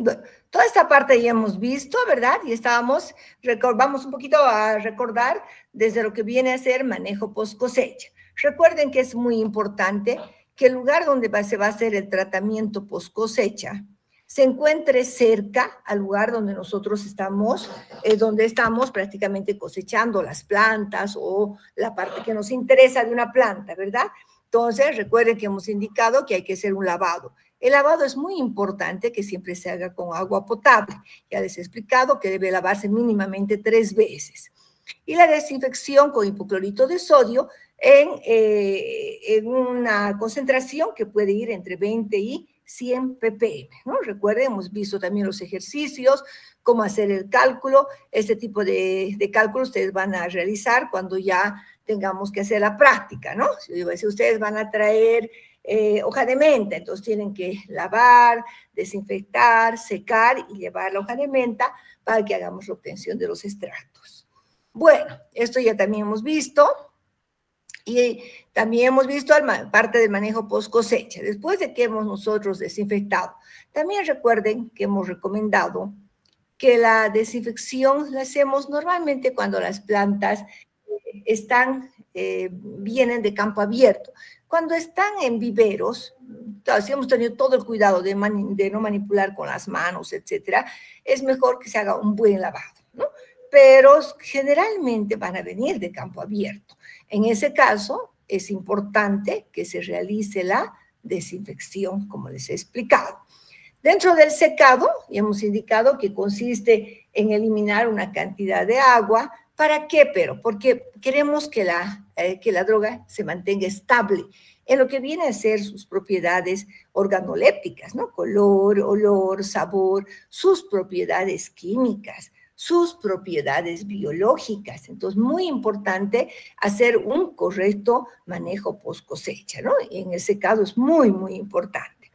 Bueno, toda esta parte ya hemos visto, ¿verdad? Y vamos un poquito a recordar desde lo que viene a ser manejo post cosecha. Recuerden que es muy importante que el lugar donde se va a hacer el tratamiento post cosecha se encuentre cerca al lugar donde nosotros estamos, donde estamos prácticamente cosechando las plantas o la parte que nos interesa de una planta, ¿verdad? Entonces, recuerden que hemos indicado que hay que hacer un lavado. El lavado es muy importante que siempre se haga con agua potable. Ya les he explicado que debe lavarse mínimamente 3 veces. Y la desinfección con hipoclorito de sodio en una concentración que puede ir entre 20 y 100 ppm, ¿no? Recuerden, hemos visto también los ejercicios, cómo hacer el cálculo. Este tipo de cálculo ustedes van a realizar cuando ya tengamos que hacer la práctica, ¿no? Si ustedes van a traer hoja de menta, entonces tienen que lavar, desinfectar, secar y llevar la hoja de menta para que hagamos la obtención de los extractos. Bueno, esto ya también hemos visto. Y también hemos visto parte del manejo post cosecha. Después de que hemos nosotros desinfectado, también recuerden que hemos recomendado que la desinfección la hacemos normalmente cuando las plantas vienen de campo abierto. Cuando están en viveros, claro, si hemos tenido todo el cuidado de no manipular con las manos, etcétera, es mejor que se haga un buen lavado, ¿no? Pero generalmente van a venir de campo abierto. En ese caso, es importante que se realice la desinfección, como les he explicado. Dentro del secado, ya hemos indicado que consiste en eliminar una cantidad de agua. ¿Para qué? Porque queremos que la droga se mantenga estable en lo que viene a ser sus propiedades organolépticas, ¿no? Color, olor, sabor, sus propiedades químicas, sus propiedades biológicas. Entonces, muy importante hacer un correcto manejo post cosecha, ¿no? Y en el secado es muy, muy importante.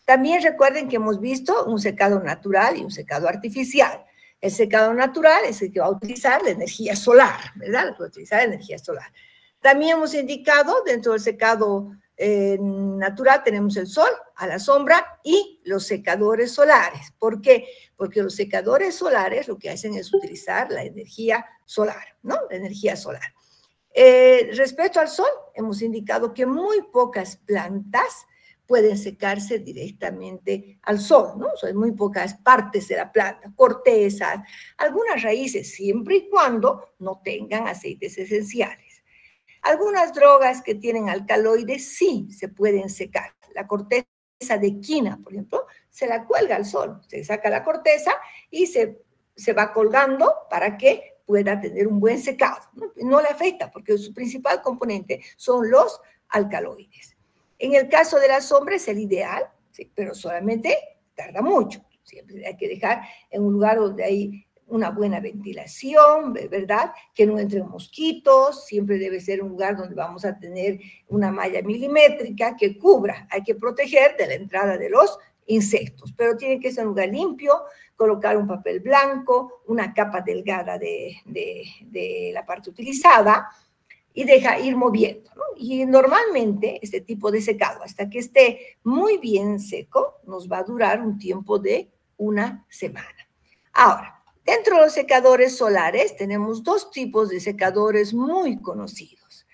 También recuerden que hemos visto un secado natural y un secado artificial. El secado natural es el que va a utilizar la energía solar, ¿verdad? Va a utilizar la energía solar. También hemos indicado dentro del secado natural tenemos el sol a la sombra y los secadores solares. ¿Por qué? Porque los secadores solares lo que hacen es utilizar la energía solar, ¿no? La energía solar. Respecto al sol, hemos indicado que muy pocas plantas pueden secarse directamente al sol, ¿no? Son muy pocas partes de la planta, cortezas, algunas raíces, siempre y cuando no tengan aceites esenciales. Algunas drogas que tienen alcaloides sí se pueden secar. La corteza de quina, por ejemplo, se la cuelga al sol. Se saca la corteza y se va colgando para que pueda tener un buen secado. No le afecta porque su principal componente son los alcaloides. En el caso de la sombra es el ideal, ¿sí? Pero solamente tarda mucho. Siempre hay que dejar en un lugar donde hay una buena ventilación, ¿verdad? Que no entren mosquitos, siempre debe ser un lugar donde vamos a tener una malla milimétrica que cubra, hay que proteger de la entrada de los insectos, pero tiene que ser un lugar limpio, colocar un papel blanco, una capa delgada de la parte utilizada y deja ir moviendo, ¿no? Y normalmente este tipo de secado, hasta que esté muy bien seco, nos va a durar un tiempo de 1 semana. Ahora, dentro de los secadores solares tenemos 2 tipos de secadores muy conocidos.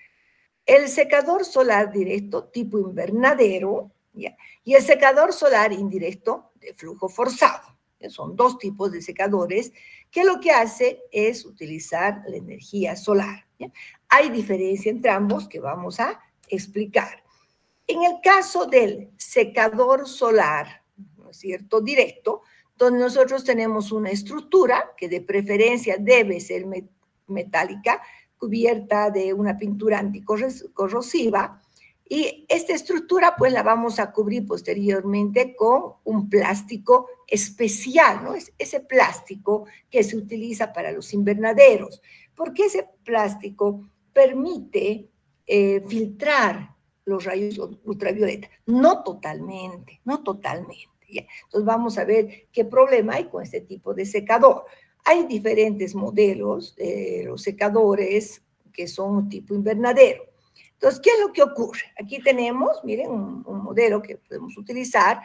El secador solar directo tipo invernadero, ¿ya? Y el secador solar indirecto de flujo forzado. Son 2 tipos de secadores que lo que hace es utilizar la energía solar, ¿ya? Hay diferencia entre ambos que vamos a explicar. En el caso del secador solar, ¿no es cierto?, directo, donde nosotros tenemos una estructura que de preferencia debe ser metálica, cubierta de una pintura anticorrosiva, y esta estructura pues la vamos a cubrir posteriormente con un plástico especial, ¿no? Es ese plástico que se utiliza para los invernaderos, porque ese plástico permite filtrar los rayos ultravioleta, no totalmente, no totalmente. ¿Ya? Entonces vamos a ver qué problema hay con este tipo de secador. Hay diferentes modelos de los secadores que son tipo invernadero. Entonces, ¿qué es lo que ocurre? Aquí tenemos, miren, un modelo que podemos utilizar.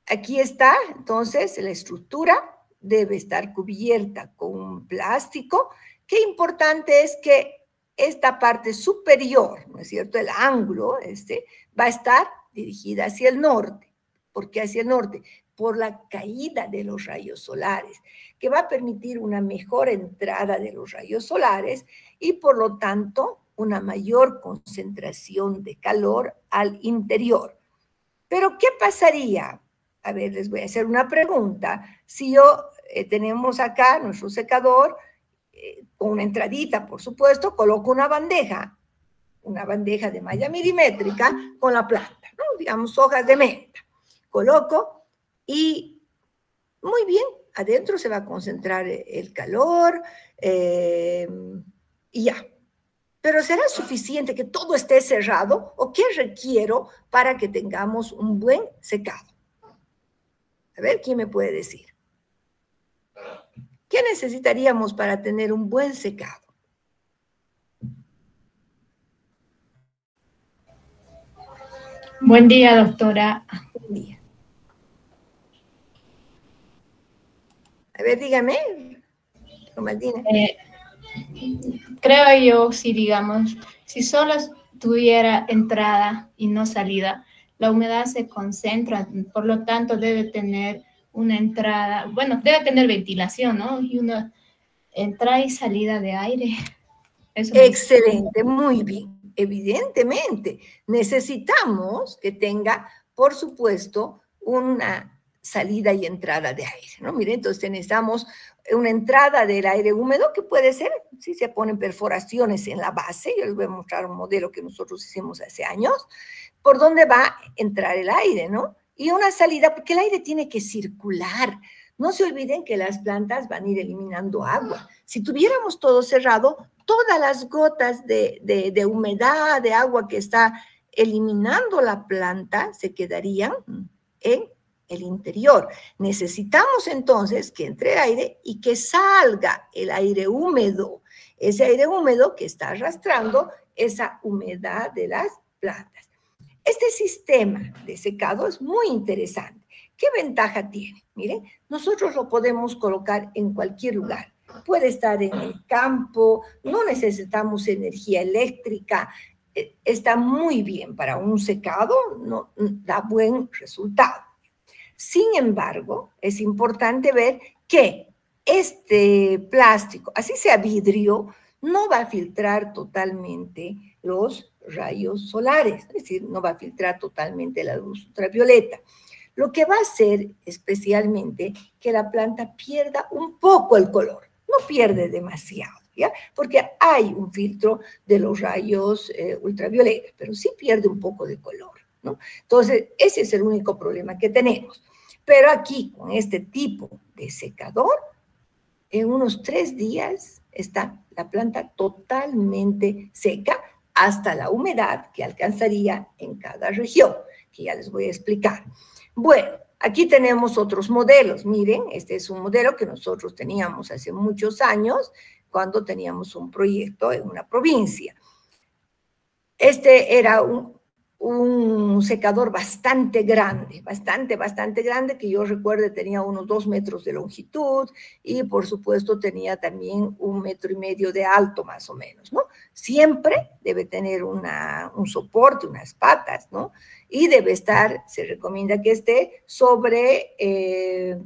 aquí está, entonces, la estructura debe estar cubierta con un plástico. Qué importante es que esta parte superior, ¿no es cierto? El ángulo va a estar dirigida hacia el norte. ¿Por qué hacia el norte? Por la caída de los rayos solares, que va a permitir una mejor entrada de los rayos solares y, por lo tanto, una mayor concentración de calor al interior. Pero, ¿qué pasaría? A ver, les voy a hacer una pregunta. Si tenemos acá nuestro secador, con una entradita, por supuesto, coloco una bandeja de malla milimétrica con la planta, ¿no? Digamos, hojas de menta. Coloco y muy bien, adentro se va a concentrar el calor y ya. Pero ¿será suficiente que todo esté cerrado o qué requiero para que tengamos un buen secado? A ver, ¿quién me puede decir? ¿Qué necesitaríamos para tener un buen secado? Buen día, doctora. Buen día. A ver, dígame, Romaldina. Creo yo, si digamos, si solo tuviera entrada y no salida, la humedad se concentra, por lo tanto debe tener una entrada, bueno, debe tener ventilación, ¿no? Y una entrada y salida de aire. Eso Excelente, muy bien. Evidentemente, necesitamos que tenga, por supuesto, una salida y entrada de aire, ¿no? Miren, entonces necesitamos una entrada del aire húmedo que puede ser, si se ponen perforaciones en la base, yo les voy a mostrar un modelo que nosotros hicimos hace años, por donde va a entrar el aire, ¿no? Y una salida, porque el aire tiene que circular. No se olviden que las plantas van a ir eliminando agua. Si tuviéramos todo cerrado, todas las gotas de humedad, de agua que está eliminando la planta, se quedarían en el interior. Necesitamos entonces que entre aire y que salga el aire húmedo, ese aire húmedo que está arrastrando esa humedad de las plantas. Este sistema de secado es muy interesante. ¿Qué ventaja tiene? Miren, nosotros lo podemos colocar en cualquier lugar. Puede estar en el campo, no necesitamos energía eléctrica, está muy bien para un secado, no, da buen resultado. Sin embargo, es importante ver que este plástico, así sea vidrio, no va a filtrar totalmente los rayos solares, es decir, no va a filtrar totalmente la luz ultravioleta. Lo que va a hacer especialmente que la planta pierda un poco el color, no pierde demasiado, ¿ya? Porque hay un filtro de los rayos ultravioleta, pero sí pierde un poco de color, ¿no? Entonces, ese es el único problema que tenemos. Pero aquí, con este tipo de secador, en unos 3 días está la planta totalmente seca hasta la humedad que alcanzaría en cada región, que ya les voy a explicar. Bueno, aquí tenemos otros modelos. Miren, este es un modelo que nosotros teníamos hace muchos años cuando teníamos un proyecto en una provincia. Este era un secador bastante grande, bastante grande, que yo recuerdo tenía unos 2 metros de longitud y por supuesto tenía también 1,5 metros de alto más o menos, ¿no? Siempre debe tener un soporte, unas patas, ¿no? Y debe estar, se recomienda que esté sobre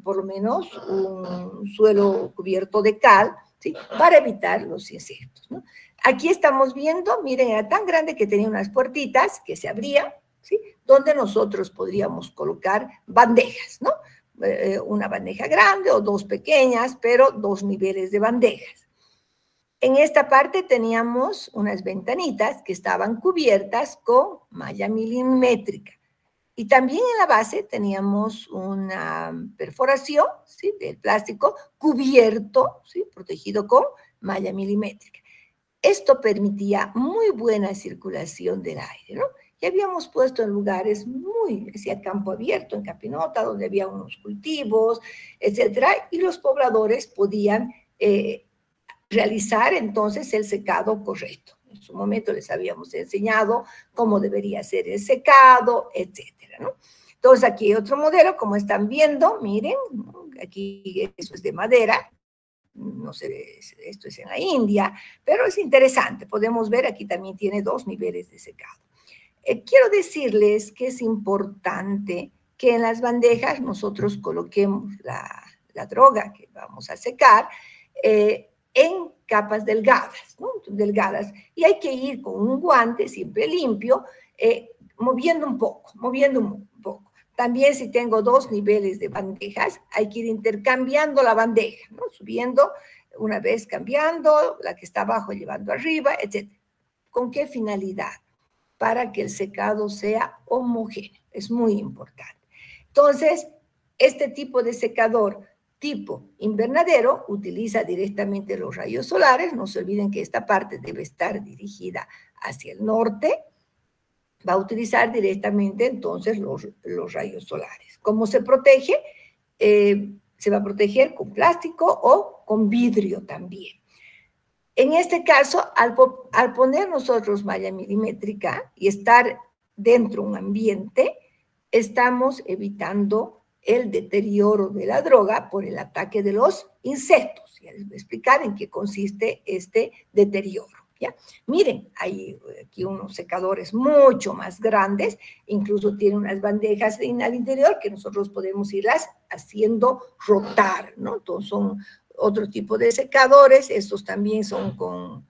por lo menos un suelo cubierto de cal, ¿sí? Para evitar los insectos, ¿no? Aquí estamos viendo, miren, era tan grande que tenía unas puertitas que se abrían, ¿sí? Donde nosotros podríamos colocar bandejas, ¿no? Una bandeja grande o 2 pequeñas, pero 2 niveles de bandejas. En esta parte teníamos unas ventanitas que estaban cubiertas con malla milimétrica. Y también en la base teníamos una perforación, ¿sí? Del plástico cubierto, ¿sí? Protegido con malla milimétrica. Esto permitía muy buena circulación del aire, ¿no? Y habíamos puesto en lugares muy, hacia campo abierto, en Capinota, donde había unos cultivos, etcétera, y los pobladores podían realizar entonces el secado correcto. En su momento les habíamos enseñado cómo debería ser el secado, etcétera, ¿no? Entonces, aquí hay otro modelo, como están viendo, miren, ¿no? Aquí eso es de madera, no sé, esto es en la India, pero es interesante, podemos ver, aquí también tiene 2 niveles de secado. Quiero decirles que es importante que en las bandejas nosotros coloquemos la droga que vamos a secar en capas delgadas, ¿no? Delgadas, y hay que ir con un guante siempre limpio, moviendo un poco. También si tengo 2 niveles de bandejas, hay que ir intercambiando la bandeja, ¿no? Subiendo, una vez cambiando, la que está abajo llevando arriba, etc. ¿Con qué finalidad? Para que el secado sea homogéneo. Es muy importante. Entonces, este tipo de secador tipo invernadero utiliza directamente los rayos solares. No se olviden que esta parte debe estar dirigida hacia el norte. Va a utilizar directamente entonces los rayos solares. ¿Cómo se protege? Se va a proteger con plástico o con vidrio también. En este caso, al poner nosotros malla milimétrica y estar dentro de un ambiente, estamos evitando el deterioro de la droga por el ataque de los insectos. Ya les voy a explicar en qué consiste este deterioro. ¿Ya? Miren, hay aquí unos secadores mucho más grandes, incluso tienen unas bandejas al interior que nosotros podemos irlas haciendo rotar, ¿no? Entonces son otro tipo de secadores, estos también son con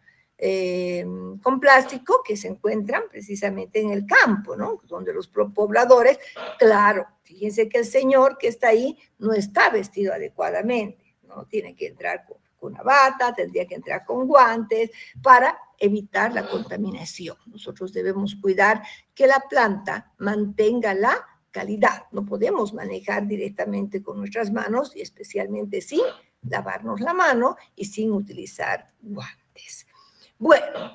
plástico que se encuentran precisamente en el campo, ¿no? Donde los pobladores, claro, fíjense que el señor que está ahí no está vestido adecuadamente, ¿no? Tiene que entrar con una bata, tendría que entrar con guantes para evitar la contaminación. Nosotros debemos cuidar que la planta mantenga la calidad. No podemos manejar directamente con nuestras manos y especialmente sin lavarnos la mano y sin utilizar guantes. Bueno,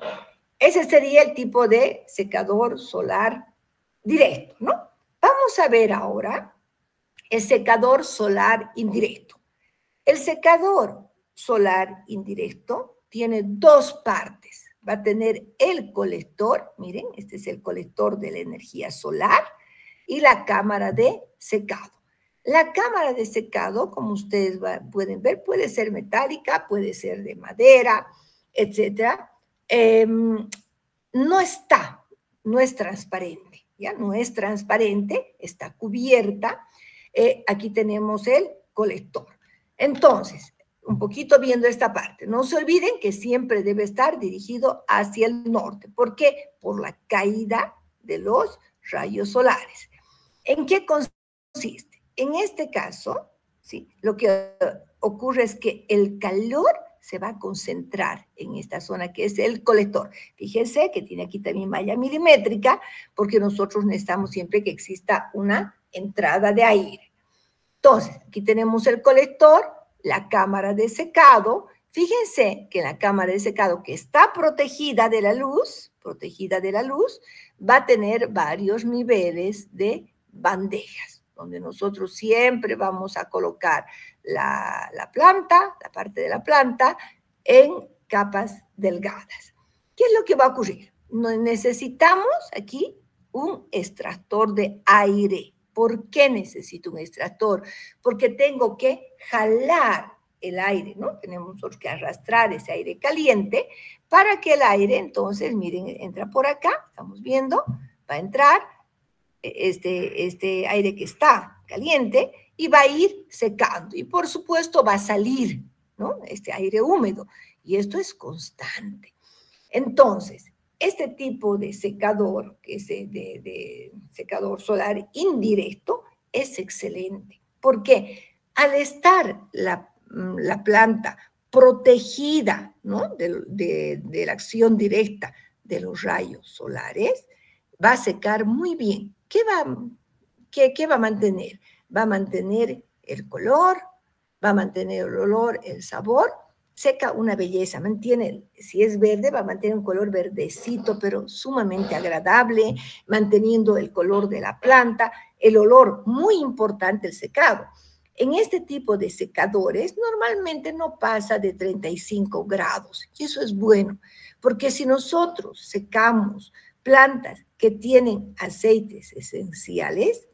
ese sería el tipo de secador solar directo, ¿no? Vamos a ver ahora el secador solar indirecto. El secador solar indirecto tiene 2 partes. Va a tener el colector, miren, este es el colector de la energía solar, y la cámara de secado. La cámara de secado, como ustedes pueden ver, puede ser metálica, puede ser de madera, etcétera. No es transparente, ¿ya? No es transparente, está cubierta. Aquí tenemos el colector. Entonces, un poquito viendo esta parte, no se olviden que siempre debe estar dirigido hacia el norte. ¿Por qué? Por la caída de los rayos solares. ¿En qué consiste? En este caso, ¿sí? Lo que ocurre es que el calor se va a concentrar en esta zona que es el colector. Fíjense que tiene aquí también malla milimétrica porque nosotros necesitamos siempre que exista una entrada de aire. Entonces, aquí tenemos el colector, la cámara de secado. Fíjense que la cámara de secado que está protegida de la luz, va a tener varios niveles de bandejas, donde nosotros siempre vamos a colocar la planta, la parte de la planta, en capas delgadas. ¿Qué es lo que va a ocurrir? Necesitamos aquí un extractor de aire. ¿Por qué necesito un extractor? Porque tengo que jalar el aire, ¿no? Tenemos nosotros que arrastrar ese aire caliente para que el aire, entonces, miren, entra por acá, estamos viendo, va a entrar este aire que está caliente y va a ir secando. Y por supuesto va a salir, ¿no? Este aire húmedo. Y esto es constante. Entonces, este tipo de secador, que es de secador solar indirecto, es excelente. ¿Por qué? Al estar la planta protegida, ¿no? de la acción directa de los rayos solares, va a secar muy bien. ¿Qué va a mantener? Va a mantener el color, va a mantener el olor, el sabor. Seca una belleza, mantiene, si es verde, va a mantener un color verdecito, pero sumamente agradable, manteniendo el color de la planta, el olor, muy importante el secado. En este tipo de secadores normalmente no pasa de 35 grados, y eso es bueno, porque si nosotros secamos plantas que tienen aceites esenciales,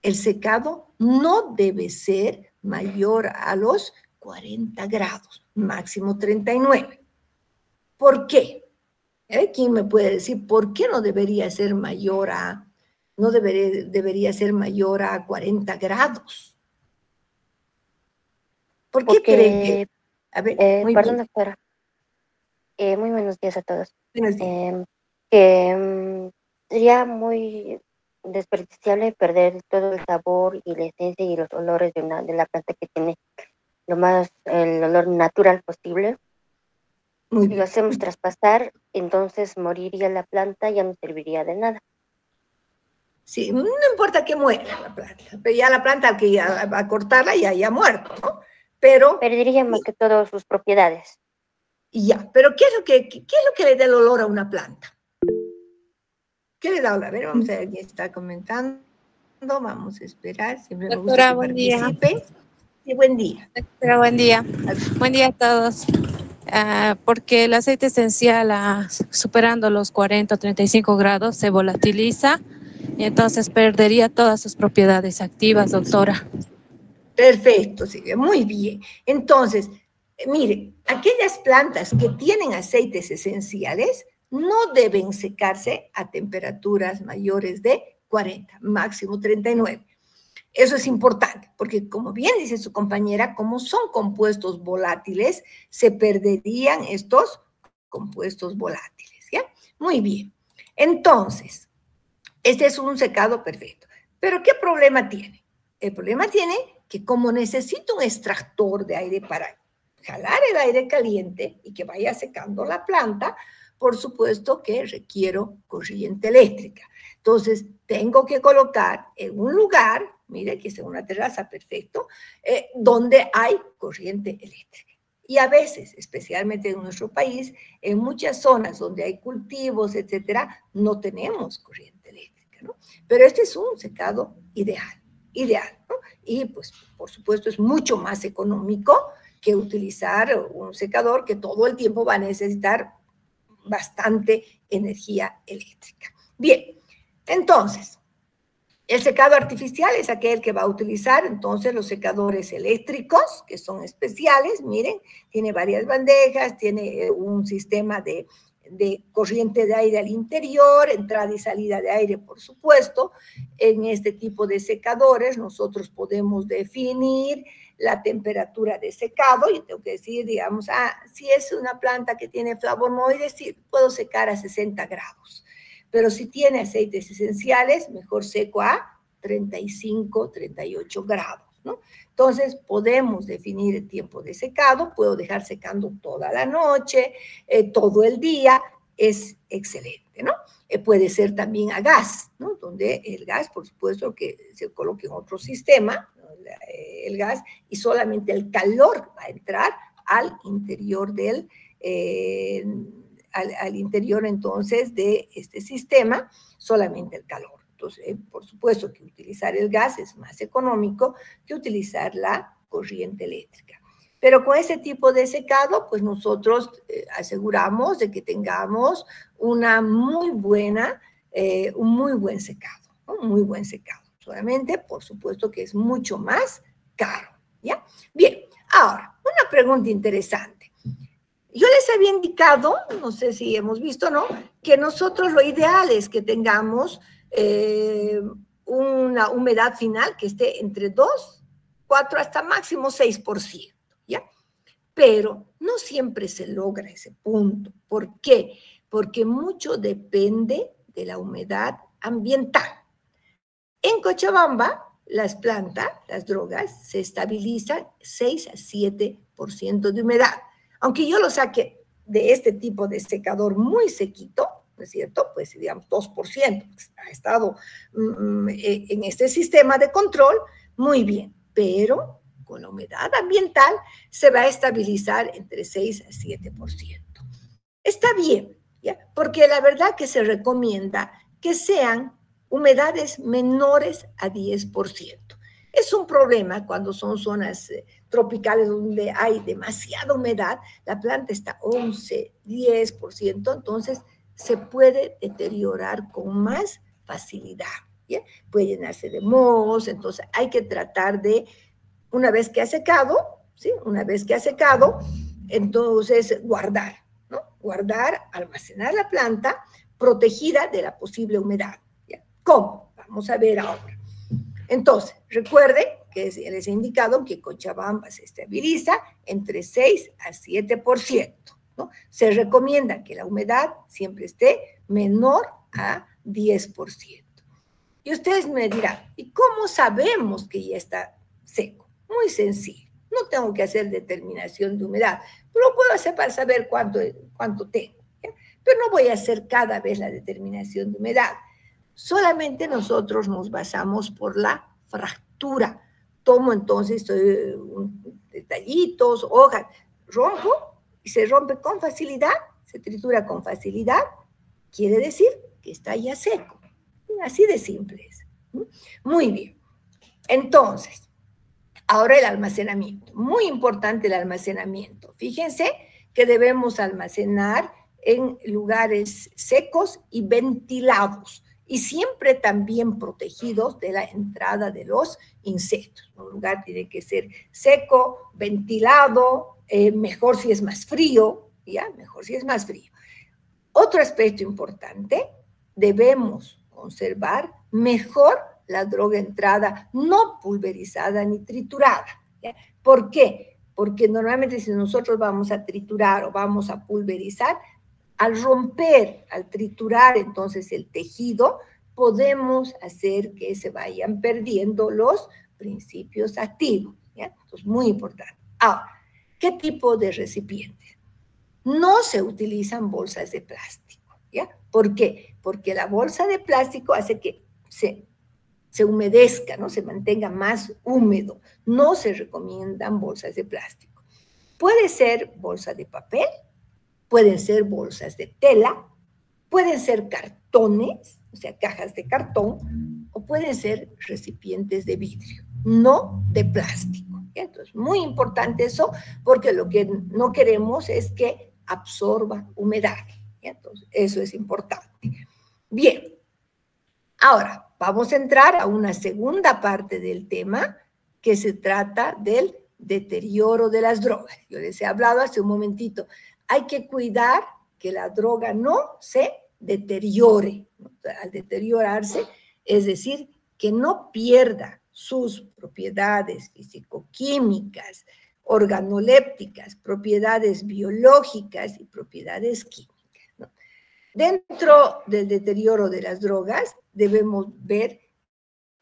el secado no debe ser mayor a los 40 grados, máximo 39. ¿Por qué? ¿Quién me puede decir por qué no debería ser mayor a, no debería ser mayor a 40 grados? ¿Por qué cree que? Porque, A ver, muy perdón, bien. doctora, muy buenos días a todos. Buenos días. Sería muy desperdiciable perder todo el sabor y la esencia y los olores de la planta que tiene el olor natural posible. Muy Si bien. lo hacemos traspasar, entonces moriría la planta, ya no serviría de nada. Sí, no importa que muera la planta, pero ya la planta que ya va a cortarla ya ha muerto, ¿no? Pero perdería más que todo sus propiedades. ya, pero ¿qué es lo que le da el olor a una planta? ¿Qué le da olor? A ver, vamos a ver quién está comentando. Vamos a esperar, siempre me gusta que participen. Sí, buen día. Doctora, buen día. Buen día a todos. Porque el aceite esencial, superando los 40 o 35 grados, se volatiliza y entonces perdería todas sus propiedades activas, doctora. Perfecto, Silvia, muy bien. Entonces, mire, aquellas plantas que tienen aceites esenciales no deben secarse a temperaturas mayores de 40, máximo 39. Eso es importante, porque como bien dice su compañera, como son compuestos volátiles, se perderían estos compuestos volátiles, ¿ya? Muy bien. Entonces, este es un secado perfecto. Pero ¿qué problema tiene? El problema tiene que como necesito un extractor de aire para jalar el aire caliente y que vaya secando la planta, por supuesto que requiero corriente eléctrica. Entonces, tengo que colocar en un lugar, mire que es una terraza, perfecto, donde hay corriente eléctrica. Y a veces, especialmente en nuestro país, en muchas zonas donde hay cultivos, etcétera, no tenemos corriente eléctrica, ¿no? Pero este es un secado ideal, ¿no? Y pues, por supuesto, es mucho más económico que utilizar un secador que todo el tiempo va a necesitar bastante energía eléctrica. Bien, entonces, el secado artificial es aquel que va a utilizar entonces los secadores eléctricos, que son especiales, miren, tiene varias bandejas, tiene un sistema de corriente de aire al interior, entrada y salida de aire, por supuesto. En este tipo de secadores nosotros podemos definir la temperatura de secado, y tengo que decir, digamos, si es una planta que tiene flavonoides, sí, puedo secar a 60 grados. Pero si tiene aceites esenciales, mejor seco a 35, 38 grados, ¿no? Entonces, podemos definir el tiempo de secado, puedo dejar secando toda la noche, todo el día, es excelente, ¿no? Puede ser también a gas, ¿no? Donde el gas, por supuesto, que se coloque en otro sistema, ¿no? El gas, y solamente el calor va a entrar al interior del al interior entonces de este sistema, solamente el calor. Entonces, por supuesto que utilizar el gas es más económico que utilizar la corriente eléctrica. Pero con ese tipo de secado, pues nosotros aseguramos de que tengamos una muy buena, un muy buen secado, ¿no? Un muy buen secado. Solamente, por supuesto que es mucho más caro, ¿ya? Bien, ahora, una pregunta interesante. Yo les había indicado, no sé si hemos visto, ¿no?, que nosotros lo ideal es que tengamos una humedad final que esté entre 2, 4, hasta máximo 6%, ¿ya? Pero no siempre se logra ese punto. ¿Por qué? Porque mucho depende de la humedad ambiental. En Cochabamba, las plantas, las drogas, se estabilizan 6 a 7% de humedad. Aunque yo lo saque de este tipo de secador muy sequito, ¿no es cierto? Pues digamos 2%, ha estado en este sistema de control, muy bien, pero con la humedad ambiental se va a estabilizar entre 6 a 7%. Está bien, ¿ya? Porque la verdad que se recomienda que sean humedades menores a 10%. Es un problema cuando son zonas tropicales donde hay demasiada humedad, la planta está 11, 10%, entonces se puede deteriorar con más facilidad, ¿ya? Puede llenarse de mohos, entonces hay que tratar de, una vez que ha secado, ¿sí? Una vez que ha secado, entonces guardar, ¿no? Guardar, almacenar la planta protegida de la posible humedad, ¿ya? ¿Cómo? Vamos a ver ahora. Entonces, recuerden que les he indicado que Cochabamba se estabiliza entre 6 a 7%, ¿no? Se recomienda que la humedad siempre esté menor a 10%. Y ustedes me dirán, ¿y cómo sabemos que ya está seco? Muy sencillo. No tengo que hacer determinación de humedad, pero lo puedo hacer para saber cuánto tengo, ¿ya? Pero no voy a hacer cada vez la determinación de humedad. Solamente nosotros nos basamos por la fractura. Tomo entonces detallitos, hojas, rompo y se rompe con facilidad, se tritura con facilidad, quiere decir que está ya seco. Así de simple es. Muy bien. Entonces, ahora el almacenamiento. Muy importante el almacenamiento. Fíjense que debemos almacenar en lugares secos y ventilados, y siempre también protegidos de la entrada de los insectos. Un lugar tiene que ser seco, ventilado, mejor si es más frío, ¿ya? Mejor si es más frío. Otro aspecto importante, debemos conservar mejor la droga entrada no pulverizada ni triturada, ¿ya? ¿Por qué? Porque normalmente si nosotros vamos a triturar o vamos a pulverizar, al romper, al triturar entonces el tejido, podemos hacer que se vayan perdiendo los principios activos, ¿ya? Entonces, muy importante. Ahora, ¿qué tipo de recipientes? No se utilizan bolsas de plástico, ¿ya? ¿Por qué? Porque la bolsa de plástico hace que se humedezca, ¿no? Se mantenga más húmedo. No se recomiendan bolsas de plástico. Puede ser bolsa de papel, pueden ser bolsas de tela, pueden ser cartones, o sea, cajas de cartón, o pueden ser recipientes de vidrio, no de plástico. ¿Ya? Entonces, muy importante eso, porque lo que no queremos es que absorba humedad. ¿Ya? Entonces, eso es importante. Bien, ahora vamos a entrar a una segunda parte del tema, que se trata del deterioro de las drogas. Yo les he hablado hace un momentito. Hay que cuidar que la droga no se deteriore, ¿no? Al deteriorarse, es decir, que no pierda sus propiedades físico-químicas, organolépticas, propiedades biológicas y propiedades químicas, ¿no? Dentro del deterioro de las drogas debemos ver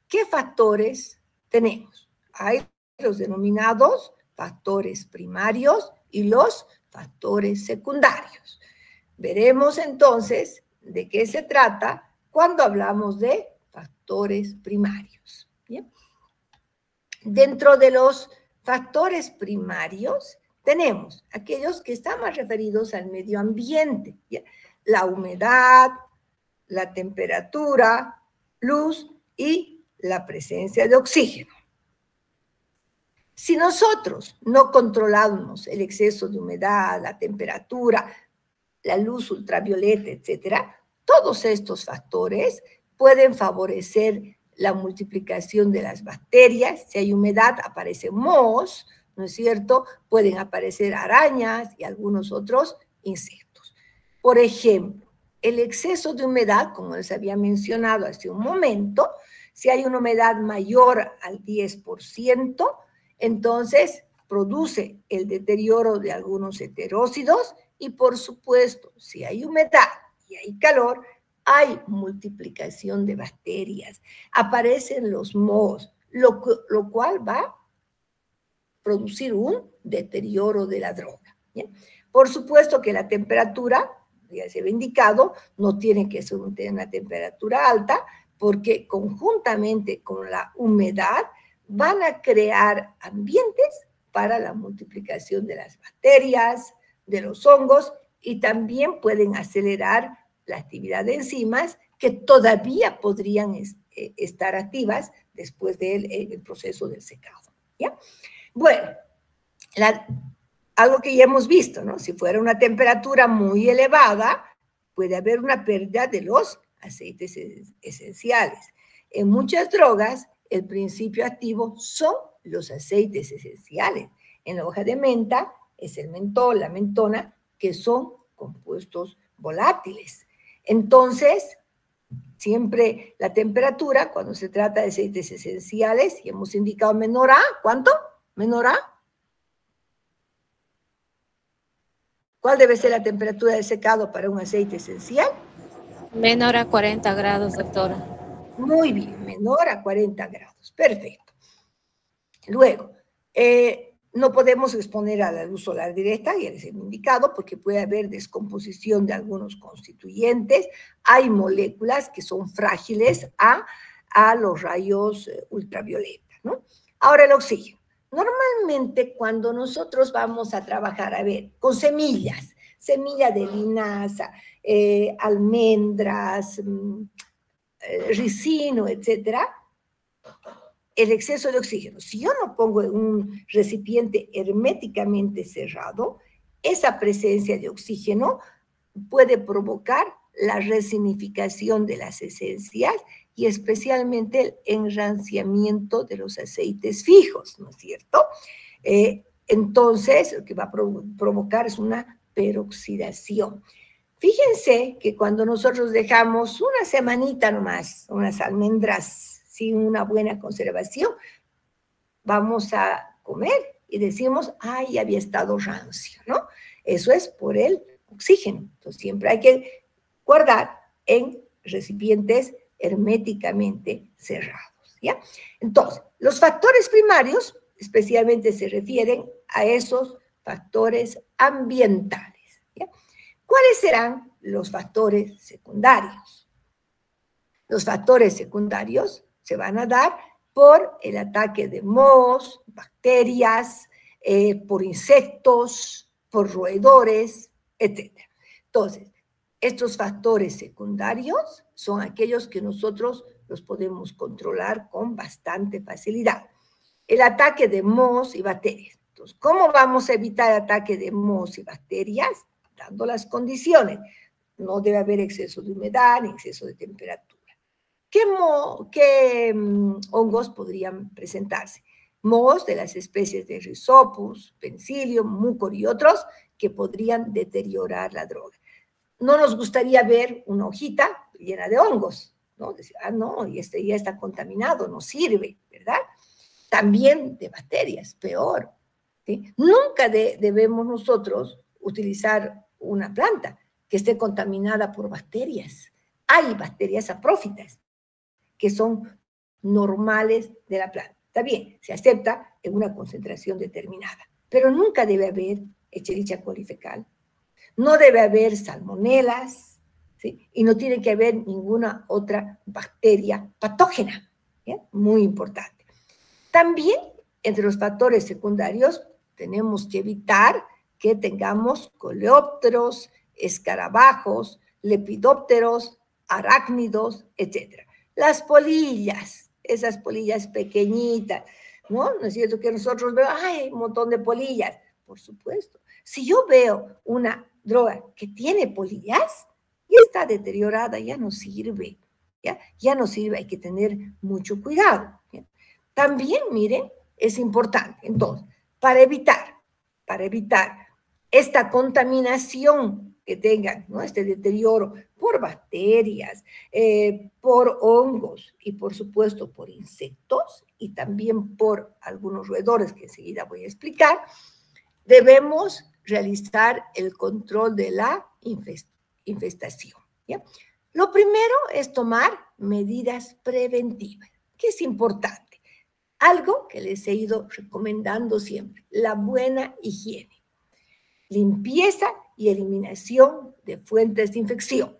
qué factores tenemos. Hay los denominados factores primarios y los factores secundarios. Veremos entonces de qué se trata cuando hablamos de factores primarios. ¿Bien? Dentro de los factores primarios tenemos aquellos que están más referidos al medio ambiente, ¿ya? La humedad, la temperatura, luz y la presencia de oxígeno. Si nosotros no controlamos el exceso de humedad, la temperatura, la luz ultravioleta, etcétera, todos estos factores pueden favorecer la multiplicación de las bacterias. Si hay humedad, aparecen mohos, ¿no es cierto? Pueden aparecer arañas y algunos otros insectos. Por ejemplo, el exceso de humedad, como les había mencionado hace un momento, si hay una humedad mayor al 10%, entonces produce el deterioro de algunos heterócidos y, por supuesto, si hay humedad y hay calor, hay multiplicación de bacterias, aparecen los mohos, lo cual va a producir un deterioro de la droga. ¿Bien? Por supuesto que la temperatura, ya se había indicado, no tiene que ser una temperatura alta, porque conjuntamente con la humedad van a crear ambientes para la multiplicación de las bacterias, de los hongos, y también pueden acelerar la actividad de enzimas que todavía podrían estar activas después del proceso del secado. ¿Ya? Bueno, algo que ya hemos visto, ¿no? Si fuera una temperatura muy elevada, puede haber una pérdida de los aceites esenciales. en muchas drogas el principio activo son los aceites esenciales. En la hoja de menta es el mentol, la mentona, que son compuestos volátiles. Entonces, siempre la temperatura, cuando se trata de aceites esenciales, y hemos indicado menor a, ¿cuánto? Menor a. ¿Cuál debe ser la temperatura de secado para un aceite esencial? Menor a 40 grados, doctora. Muy bien, menor a 40 grados. Perfecto. Luego, no podemos exponer a la luz solar directa, ya les he indicado, porque puede haber descomposición de algunos constituyentes. Hay moléculas que son frágiles a los rayos ultravioleta, ¿no? Ahora el oxígeno. Normalmente cuando nosotros vamos a trabajar, a ver, con semillas, semilla de linaza, almendras, ricino, etcétera, el exceso de oxígeno. Si yo no pongo en un recipiente herméticamente cerrado, esa presencia de oxígeno puede provocar la resignificación de las esencias y especialmente el enranciamiento de los aceites fijos, ¿no es cierto? Entonces, lo que va a provocar es una peroxidación. Fíjense que cuando nosotros dejamos una semanita nomás, unas almendras sin una buena conservación, vamos a comer y decimos, ay, había estado rancio, ¿no? Eso es por el oxígeno. Entonces, siempre hay que guardar en recipientes herméticamente cerrados, ¿ya? Entonces, los factores primarios especialmente se refieren a esos factores ambientales, ¿ya? ¿Cuáles serán los factores secundarios? Los factores secundarios se van a dar por el ataque de mohos, bacterias, por insectos, por roedores, etc. Entonces, estos factores secundarios son aquellos que nosotros los podemos controlar con bastante facilidad. El ataque de mohos y bacterias. Entonces, ¿cómo vamos a evitar el ataque de mohos y bacterias? Dando las condiciones. No debe haber exceso de humedad ni exceso de temperatura. ¿Qué hongos podrían presentarse? Mohos de las especies de Rhizopus, Penicillium, Mucor y otros que podrían deteriorar la droga. No nos gustaría ver una hojita llena de hongos, ¿no? Decir, no, y este ya está contaminado, no sirve, ¿verdad? También de bacterias, peor, ¿sí? Nunca debemos nosotros utilizar una planta que esté contaminada por bacterias. Hay bacterias saprófitas que son normales de la planta. Está bien, se acepta en una concentración determinada, pero nunca debe haber Escherichia coli fecal, no debe haber salmonelas, ¿sí? Y no tiene que haber ninguna otra bacteria patógena, ¿sí? Muy importante. También, entre los factores secundarios, tenemos que evitar que tengamos coleópteros, escarabajos, lepidópteros, arácnidos, etc. Las polillas, esas polillas pequeñitas, ¿no? ¿No es cierto que nosotros vemos, ay, un montón de polillas? Por supuesto. Si yo veo una droga que tiene polillas, ya está deteriorada, ya no sirve, ya no sirve, hay que tener mucho cuidado, ¿ya? También, miren, es importante, entonces, para evitar esta contaminación que tengan, ¿no? Este deterioro por bacterias, por hongos y por supuesto por insectos y también por algunos roedores que enseguida voy a explicar, debemos realizar el control de la infestación, ¿ya? Lo primero es tomar medidas preventivas, que es importante. Algo que les he ido recomendando siempre, la buena higiene. Limpieza y eliminación de fuentes de infección.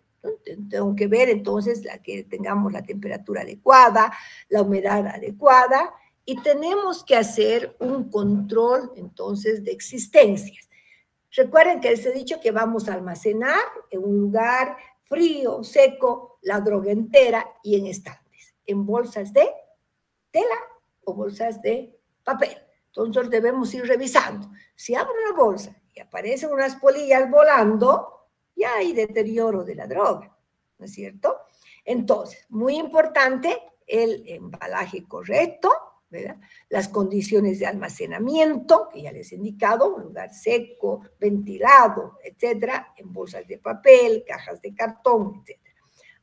Tengo que ver entonces que tengamos la temperatura adecuada, la humedad adecuada y tenemos que hacer un control entonces de existencias. Recuerden que les he dicho que vamos a almacenar en un lugar frío, seco, la droga entera y en estantes, en bolsas de tela o bolsas de papel. Entonces debemos ir revisando. Si abro una bolsa y aparecen unas polillas volando, ya hay deterioro de la droga, ¿no es cierto? Entonces, muy importante el embalaje correcto, ¿verdad? Las condiciones de almacenamiento, que ya les he indicado, un lugar seco, ventilado, etcétera, en bolsas de papel, cajas de cartón, etcétera.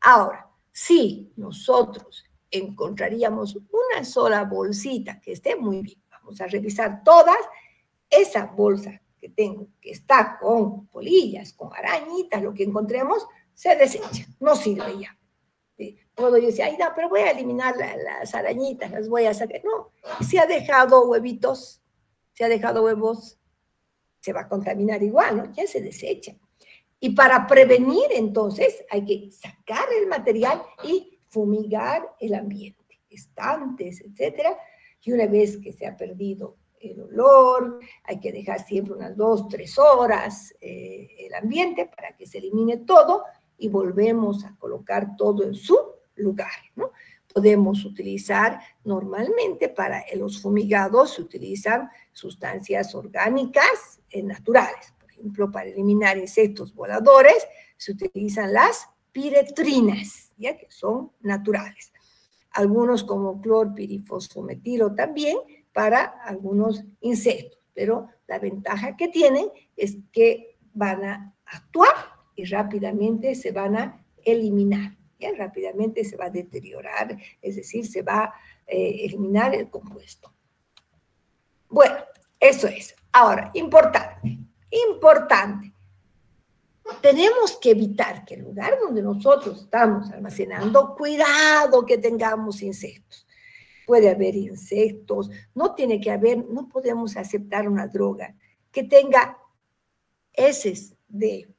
Ahora, si nosotros encontraríamos una sola bolsita que esté muy bien, vamos a revisar todas, esa bolsa que tengo, que está con polillas, con arañitas, lo que encontremos, se desecha, no sirve ya. ¿Sí? Puedo yo decir, ay, no, pero voy a eliminar las arañitas, las voy a sacar. No, si ha dejado huevitos, si ha dejado huevos, se va a contaminar igual, ¿no? Ya se desecha. Y para prevenir, entonces, hay que sacar el material y fumigar el ambiente, estantes, etcétera. Y una vez que se ha perdido el olor, hay que dejar siempre unas 2, 3 horas el ambiente para que se elimine todo y volvemos a colocar todo en su lugar, ¿no? Podemos utilizar normalmente para los fumigados, se utilizan sustancias orgánicas naturales. Por ejemplo, para eliminar insectos voladores, se utilizan las piretrinas, ¿ya? Que son naturales. Algunos como clorpirifosfometilo también para algunos insectos, pero la ventaja que tienen es que van a actuar y rápidamente se van a eliminar, ¿ya? Rápidamente se va a deteriorar, es decir, se va a eliminar el compuesto. Bueno, eso es. Ahora, importante, tenemos que evitar que el lugar donde nosotros estamos almacenando, cuidado que tengamos insectos. Puede haber insectos, no tiene que haber, no podemos aceptar una droga que tenga heces de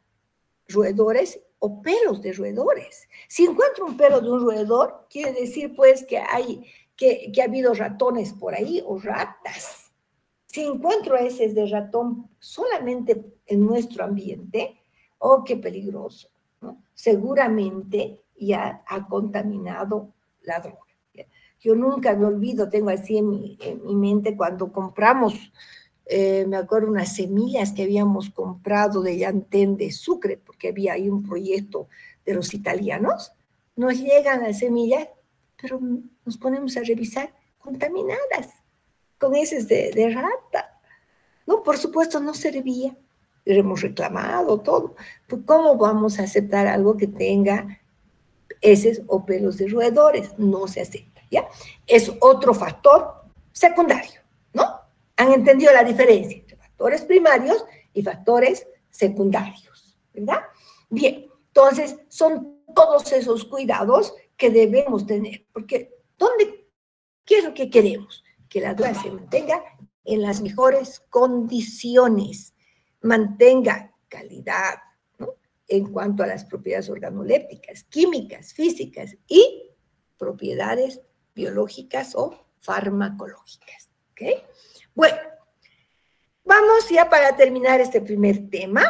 roedores o pelos de roedores. Si encuentro un pelo de un roedor, quiere decir pues que ha habido ratones por ahí o ratas. Si encuentro heces de ratón solamente en nuestro ambiente, oh, qué peligroso, ¿no? Seguramente ya ha contaminado la droga. Yo nunca me olvido, tengo así en mi mente cuando compramos, me acuerdo unas semillas que habíamos comprado de llantén de Sucre, porque había ahí un proyecto de los italianos, nos llegan las semillas, pero nos ponemos a revisar contaminadas, con heces de rata. No, por supuesto no servía, le hemos reclamado todo. Pues, ¿cómo vamos a aceptar algo que tenga heces o pelos de roedores? No se acepta, ¿ya? Es otro factor secundario, ¿no? ¿Han entendido la diferencia entre factores primarios y factores secundarios, ¿verdad? Bien, entonces son todos esos cuidados que debemos tener, porque ¿qué es lo que queremos? Que la droga se mantenga en las mejores condiciones, mantenga calidad, ¿no? En cuanto a las propiedades organolépticas, químicas, físicas y propiedades biológicas o farmacológicas, ¿ok? Bueno, vamos ya para terminar este primer tema,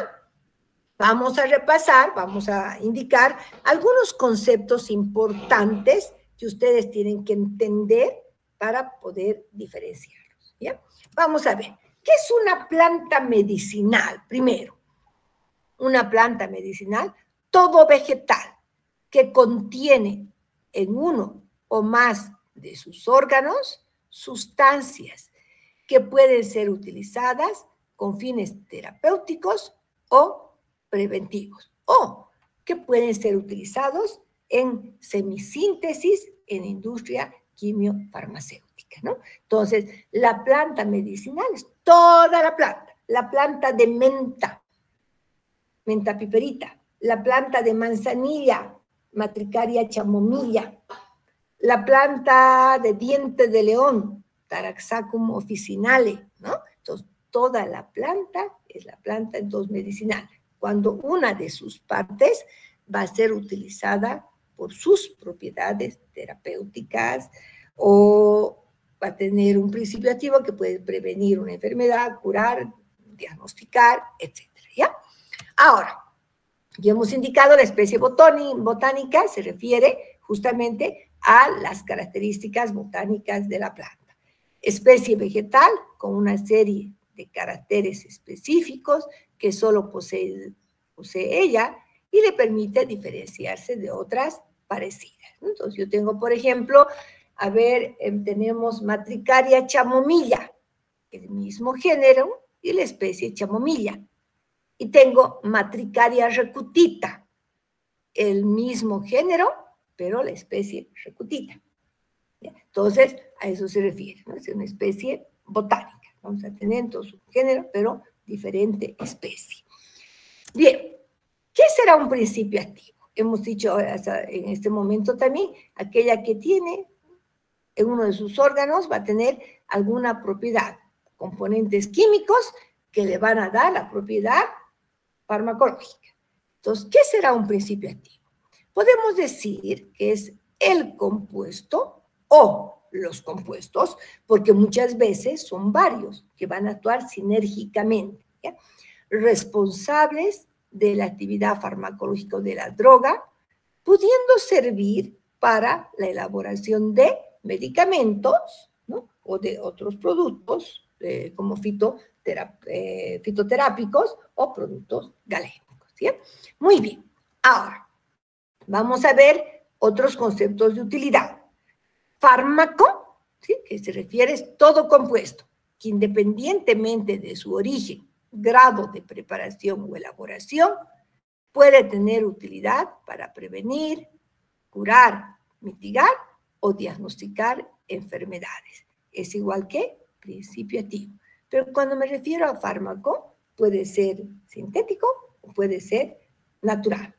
vamos a repasar, vamos a indicar algunos conceptos importantes que ustedes tienen que entender para poder diferenciarlos, ¿ya? Vamos a ver, ¿qué es una planta medicinal? Primero, una planta medicinal, todo vegetal que contiene en uno o más de sus órganos sustancias que pueden ser utilizadas con fines terapéuticos o preventivos, o que pueden ser utilizados en semisíntesis en industria quimiofarmacéutica, ¿no? Entonces, la planta medicinal es toda la planta de menta piperita, la planta de manzanilla, Matricaria chamomilla, la planta de diente de león, Taraxacum officinale, ¿no? Entonces, toda la planta es la planta entonces medicinal, cuando una de sus partes va a ser utilizada por sus propiedades terapéuticas o va a tener un principio activo que puede prevenir una enfermedad, curar, diagnosticar, etcétera, ¿ya? Ahora, ya hemos indicado la especie botánica, se refiere justamente a las características botánicas de la planta. Especie vegetal con una serie de caracteres específicos que solo posee ella y le permite diferenciarse de otras parecidas. Entonces, yo tengo, por ejemplo, a ver, tenemos Matricaria chamomilla, el mismo género y la especie chamomilla. Y tengo Matricaria recutita, el mismo género, pero la especie recutita. Entonces, a eso se refiere, ¿no? Es una especie botánica. Vamos a tener entonces un género, pero diferente especie. Bien, ¿qué será un principio activo? Hemos dicho en este momento también, aquella que tiene en uno de sus órganos va a tener alguna propiedad, componentes químicos que le van a dar la propiedad farmacológica. Entonces, ¿qué será un principio activo? Podemos decir que es el compuesto o los compuestos, porque muchas veces son varios que van a actuar sinérgicamente, ¿ya? Responsables de la actividad farmacológica de la droga, pudiendo servir para la elaboración de medicamentos, ¿no? O de otros productos como fitoterápicos o productos galénicos, ¿sí? Muy bien. Ahora, vamos a ver otros conceptos de utilidad. Fármaco, ¿sí? Que se refiere a todo compuesto, que independientemente de su origen, grado de preparación o elaboración, puede tener utilidad para prevenir, curar, mitigar o diagnosticar enfermedades. Es igual que principio activo. Pero cuando me refiero a fármaco, puede ser sintético o puede ser natural,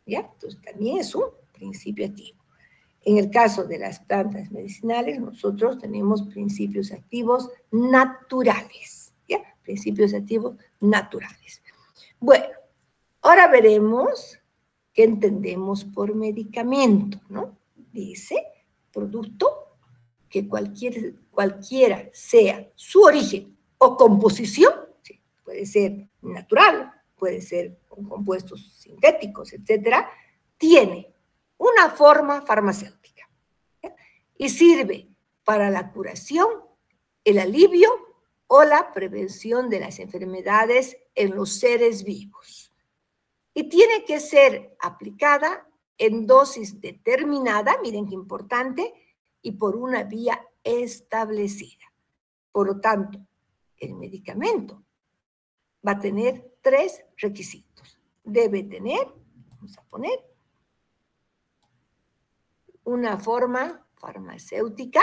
¿ya? Entonces también es un principio activo. En el caso de las plantas medicinales, nosotros tenemos principios activos naturales, ¿ya? Principios activos naturales. Bueno, ahora veremos qué entendemos por medicamento, ¿no? Dice, producto que cualquiera sea su origen o composición, ¿sí? Puede ser natural, puede ser con compuestos sintéticos, etcétera, tiene una forma farmacéutica, ¿ya? Y sirve para la curación, el alivio o la prevención de las enfermedades en los seres vivos. Y tiene que ser aplicada en dosis determinada, miren qué importante, y por una vía establecida. Por lo tanto, el medicamento va a tener 3 requisitos. Debe tener, vamos a poner, una forma farmacéutica,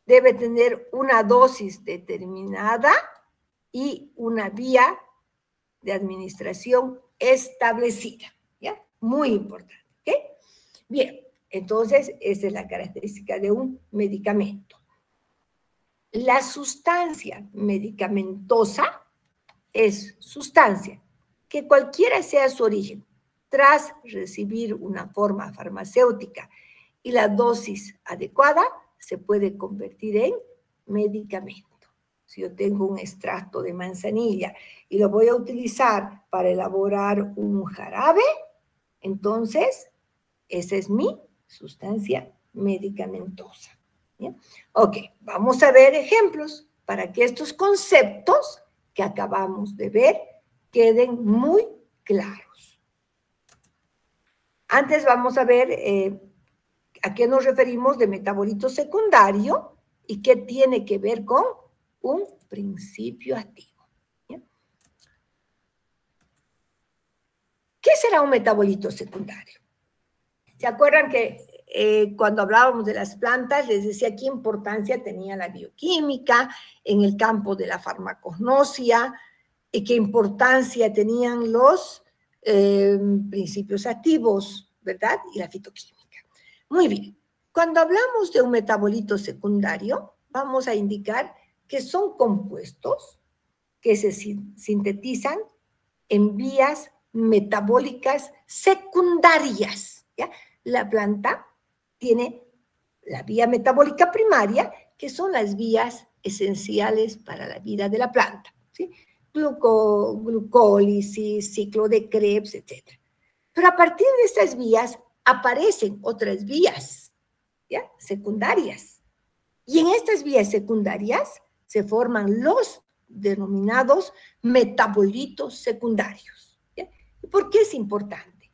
debe tener una dosis determinada y una vía de administración establecida, ¿ya? Muy importante, ¿ok? Bien, entonces esa es la característica de un medicamento. La sustancia medicamentosa es sustancia que cualquiera sea su origen, tras recibir una forma farmacéutica y la dosis adecuada, se puede convertir en medicamento. Si yo tengo un extracto de manzanilla y lo voy a utilizar para elaborar un jarabe, entonces esa es mi sustancia medicamentosa. ¿Bien? Ok, vamos a ver ejemplos para que estos conceptos que acabamos de ver queden muy claros. Antes vamos a ver a qué nos referimos de metabolito secundario y qué tiene que ver con un principio activo. ¿Bien? ¿Qué será un metabolito secundario? ¿Se acuerdan que cuando hablábamos de las plantas les decía qué importancia tenía la bioquímica en el campo de la farmacognosia y qué importancia tenían los principios activos, ¿verdad? Y la fitoquímica. Muy bien. Cuando hablamos de un metabolito secundario, vamos a indicar que son compuestos que se sintetizan en vías metabólicas secundarias, ¿ya? La planta tiene la vía metabólica primaria, que son las vías esenciales para la vida de la planta, ¿sí? Glucólisis, ciclo de Krebs, etc. Pero a partir de estas vías aparecen otras vías, ¿ya? Secundarias. Y en estas vías secundarias se forman los denominados metabolitos secundarios, ¿ya? ¿Y por qué es importante?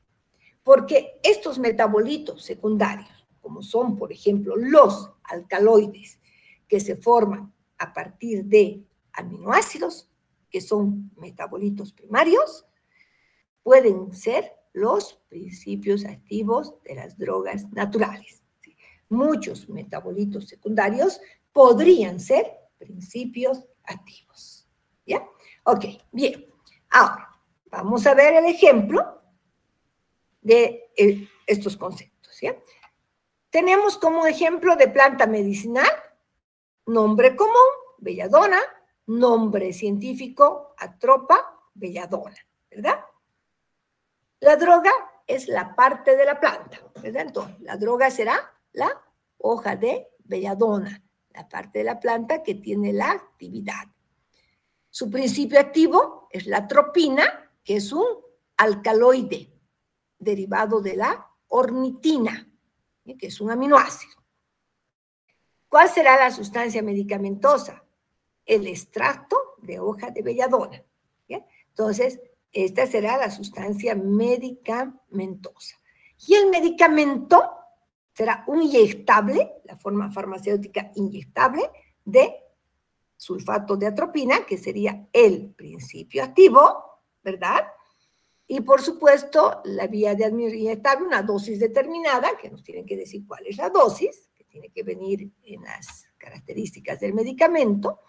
Porque estos metabolitos secundarios, como son, por ejemplo, los alcaloides, que se forman a partir de aminoácidos, que son metabolitos primarios, pueden ser los principios activos de las drogas naturales. Muchos metabolitos secundarios podrían ser principios activos. ¿Ya? Ok, bien. Ahora, vamos a ver el ejemplo de estos conceptos. ¿Ya? Tenemos como ejemplo de planta medicinal, nombre común, belladona, nombre científico, atropa belladona, ¿verdad? La droga es la parte de la planta, ¿verdad? Entonces, la droga será la hoja de belladona, la parte de la planta que tiene la actividad. Su principio activo es la atropina, que es un alcaloide derivado de la ornitina, que es un aminoácido. ¿Cuál será la sustancia medicamentosa? El extracto de hoja de belladona. ¿Bien? Entonces, esta será la sustancia medicamentosa. Y el medicamento será un inyectable, la forma farmacéutica inyectable, de sulfato de atropina, que sería el principio activo, ¿verdad? Y, por supuesto, la vía de inyectable, una dosis determinada, que nos tienen que decir cuál es la dosis, que tiene que venir en las características del medicamento.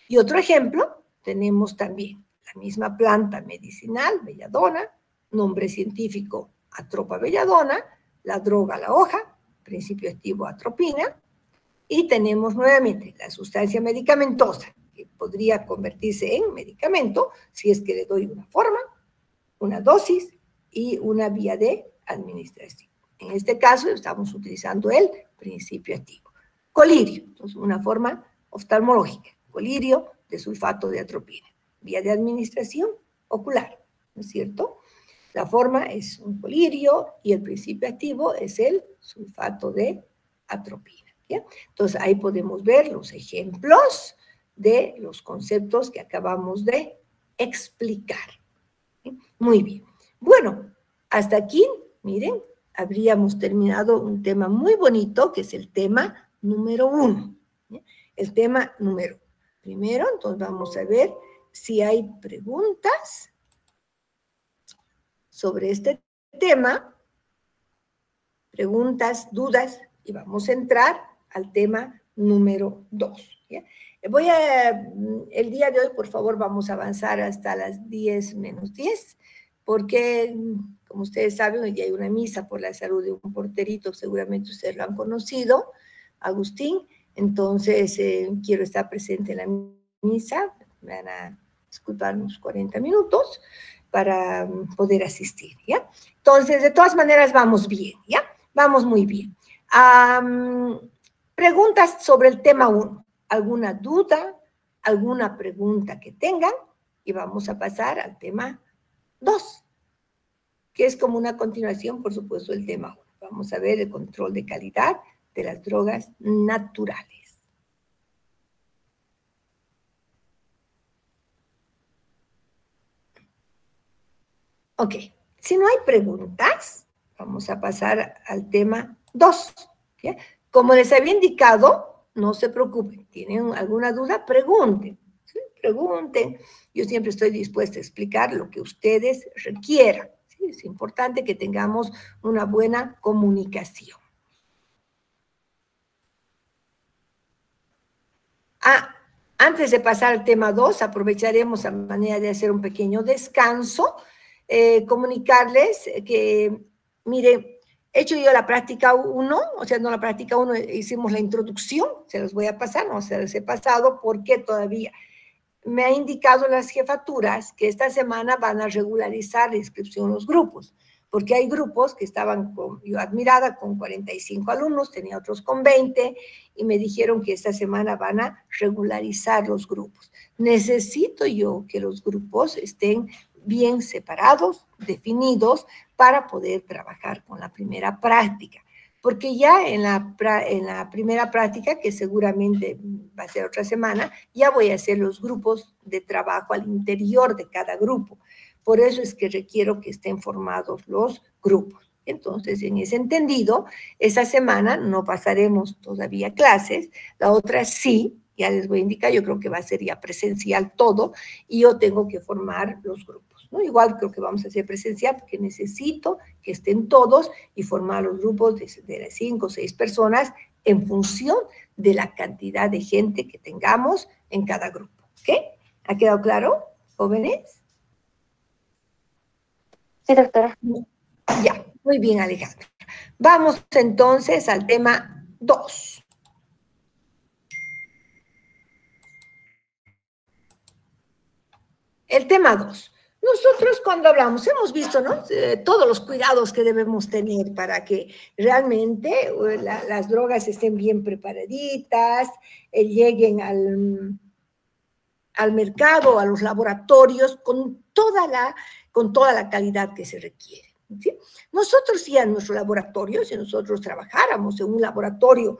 Y otro ejemplo, tenemos también la misma planta medicinal, belladona, nombre científico, atropa belladona, la droga, la hoja, principio activo, atropina, y tenemos nuevamente la sustancia medicamentosa, que podría convertirse en medicamento si es que le doy una forma, una dosis y una vía de administración. En este caso estamos utilizando el principio activo. Colirio, entonces una forma oftalmológica, colirio de sulfato de atropina. Vía de administración ocular, ¿no es cierto? La forma es un colirio y el principio activo es el sulfato de atropina. ¿Ya? Entonces ahí podemos ver los ejemplos de los conceptos que acabamos de explicar. ¿Sí? Muy bien. Bueno, hasta aquí, miren, habríamos terminado un tema muy bonito, que es el tema número 1. ¿Sí? El tema número 1. Primero, entonces vamos a ver si hay preguntas sobre este tema, preguntas, dudas, y vamos a entrar al tema número 2. ¿Ya? El día de hoy, por favor, vamos a avanzar hasta las 10 menos 10, porque, como ustedes saben, hoy día hay una misa por la salud de un porterito, seguramente ustedes lo han conocido, Agustín, entonces quiero estar presente en la misa, me van a disculpar unos 40 minutos para poder asistir, ¿ya? Entonces, de todas maneras, vamos bien, ¿ya? Vamos muy bien. Preguntas sobre el tema 1. ¿Alguna duda? ¿Alguna pregunta que tengan? Y vamos a pasar al tema 2, que es como una continuación, por supuesto, del tema 1. Vamos a ver el control de calidad de las drogas naturales. Ok, si no hay preguntas, vamos a pasar al tema 2. ¿Ya? Como les había indicado, no se preocupen. ¿Tienen alguna duda? Pregunten. ¿Sí? Pregunten. Yo siempre estoy dispuesta a explicar lo que ustedes requieran. ¿Sí? Es importante que tengamos una buena comunicación. Antes de pasar al tema 2, aprovecharemos a manera de hacer un pequeño descanso, comunicarles que, mire, he hecho yo la práctica 1, o sea, no la práctica 1, hicimos la introducción, se los voy a pasar, no se les he pasado porque todavía me ha indicado las jefaturas que esta semana van a regularizar la inscripción en los grupos, porque hay grupos que estaban, yo admirada, con 45 alumnos, tenía otros con 20, y me dijeron que esta semana van a regularizar los grupos. Necesito yo que los grupos estén bien separados, definidos, para poder trabajar con la primera práctica. Porque ya en la primera práctica, que seguramente va a ser otra semana, ya voy a hacer los grupos de trabajo al interior de cada grupo. Por eso es que requiero que estén formados los grupos. Entonces, en ese entendido, esa semana no pasaremos todavía clases, la otra sí, ya les voy a indicar, yo creo que va a ser ya presencial todo, y yo tengo que formar los grupos, ¿no? Igual creo que vamos a hacer presencial, porque necesito que estén todos y formar los grupos de las 5 o 6 personas en función de la cantidad de gente que tengamos en cada grupo, ¿ok? ¿Ha quedado claro, jóvenes? Sí, doctora. Ya, muy bien, Alejandra. Vamos entonces al tema 2. El tema 2. Nosotros cuando hablamos hemos visto, ¿no? Todos los cuidados que debemos tener para que realmente las drogas estén bien preparaditas, lleguen al mercado, a los laboratorios, con toda la calidad que se requiere. ¿Sí? Nosotros sí en nuestro laboratorio, si nosotros trabajáramos en un laboratorio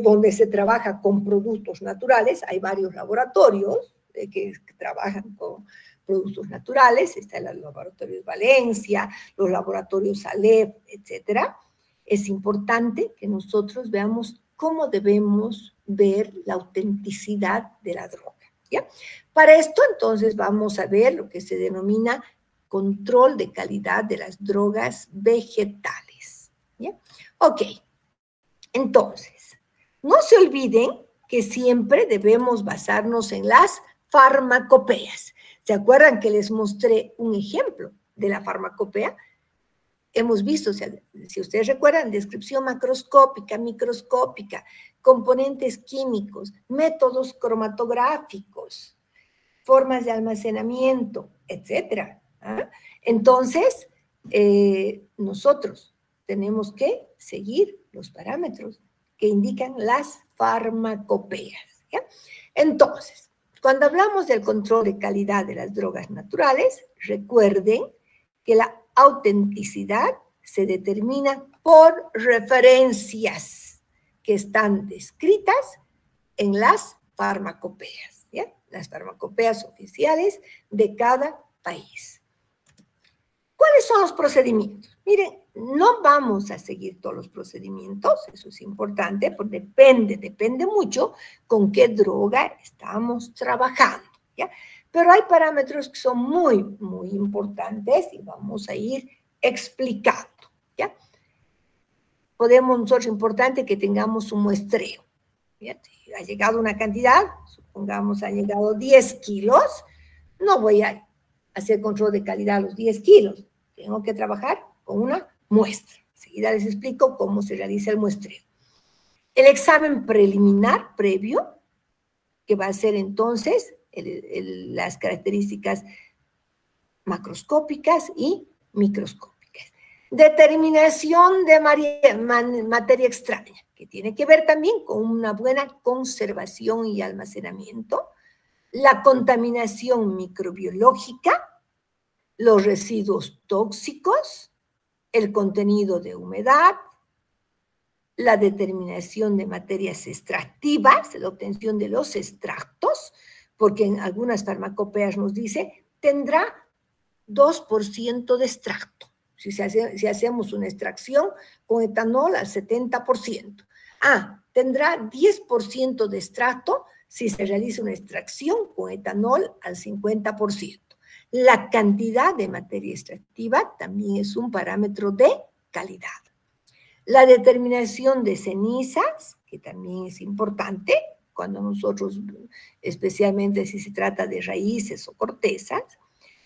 donde se trabaja con productos naturales, hay varios laboratorios que trabajan con productos naturales, está el laboratorio de Valencia, los laboratorios Alep, etcétera. Es importante que nosotros veamos cómo debemos ver la autenticidad de la droga, ¿ya? Para esto, entonces, vamos a ver lo que se denomina control de calidad de las drogas vegetales, ¿ya? Ok, entonces, no se olviden que siempre debemos basarnos en las farmacopeas. ¿Se acuerdan que les mostré un ejemplo de la farmacopea? Hemos visto, si ustedes recuerdan, descripción macroscópica, microscópica, componentes químicos, métodos cromatográficos, formas de almacenamiento, etcétera. ¿Ah? Entonces, nosotros tenemos que seguir los parámetros que indican las farmacopeas, ¿ya? Entonces, cuando hablamos del control de calidad de las drogas naturales, recuerden que la autenticidad se determina por referencias que están descritas en las farmacopeas, ¿ya? Las farmacopeas oficiales de cada país. ¿Cuáles son los procedimientos? Miren, no vamos a seguir todos los procedimientos, eso es importante, porque depende mucho con qué droga estamos trabajando, ¿ya? Pero hay parámetros que son muy, muy importantes y vamos a ir explicando, ¿ya? Nosotros, importante que tengamos un muestreo, ¿ya? Si ha llegado una cantidad, supongamos ha llegado 10 kilos, no voy a hacer control de calidad a los 10 kilos, tengo que trabajar con una muestra. Enseguida les explico cómo se realiza el muestreo. El examen preliminar previo, que va a ser entonces las características macroscópicas y microscópicas. Determinación de materia extraña, que tiene que ver también con una buena conservación y almacenamiento, la contaminación microbiológica, los residuos tóxicos, el contenido de humedad, la determinación de materias extractivas, la obtención de los extractos, porque en algunas farmacopeas nos dice, tendrá 2% de extracto. Si hacemos una extracción con etanol al 70%. Tendrá 10% de extracto si se realiza una extracción con etanol al 50%. La cantidad de materia extractiva también es un parámetro de calidad. La determinación de cenizas, que también es importante, cuando nosotros, especialmente si se trata de raíces o cortezas.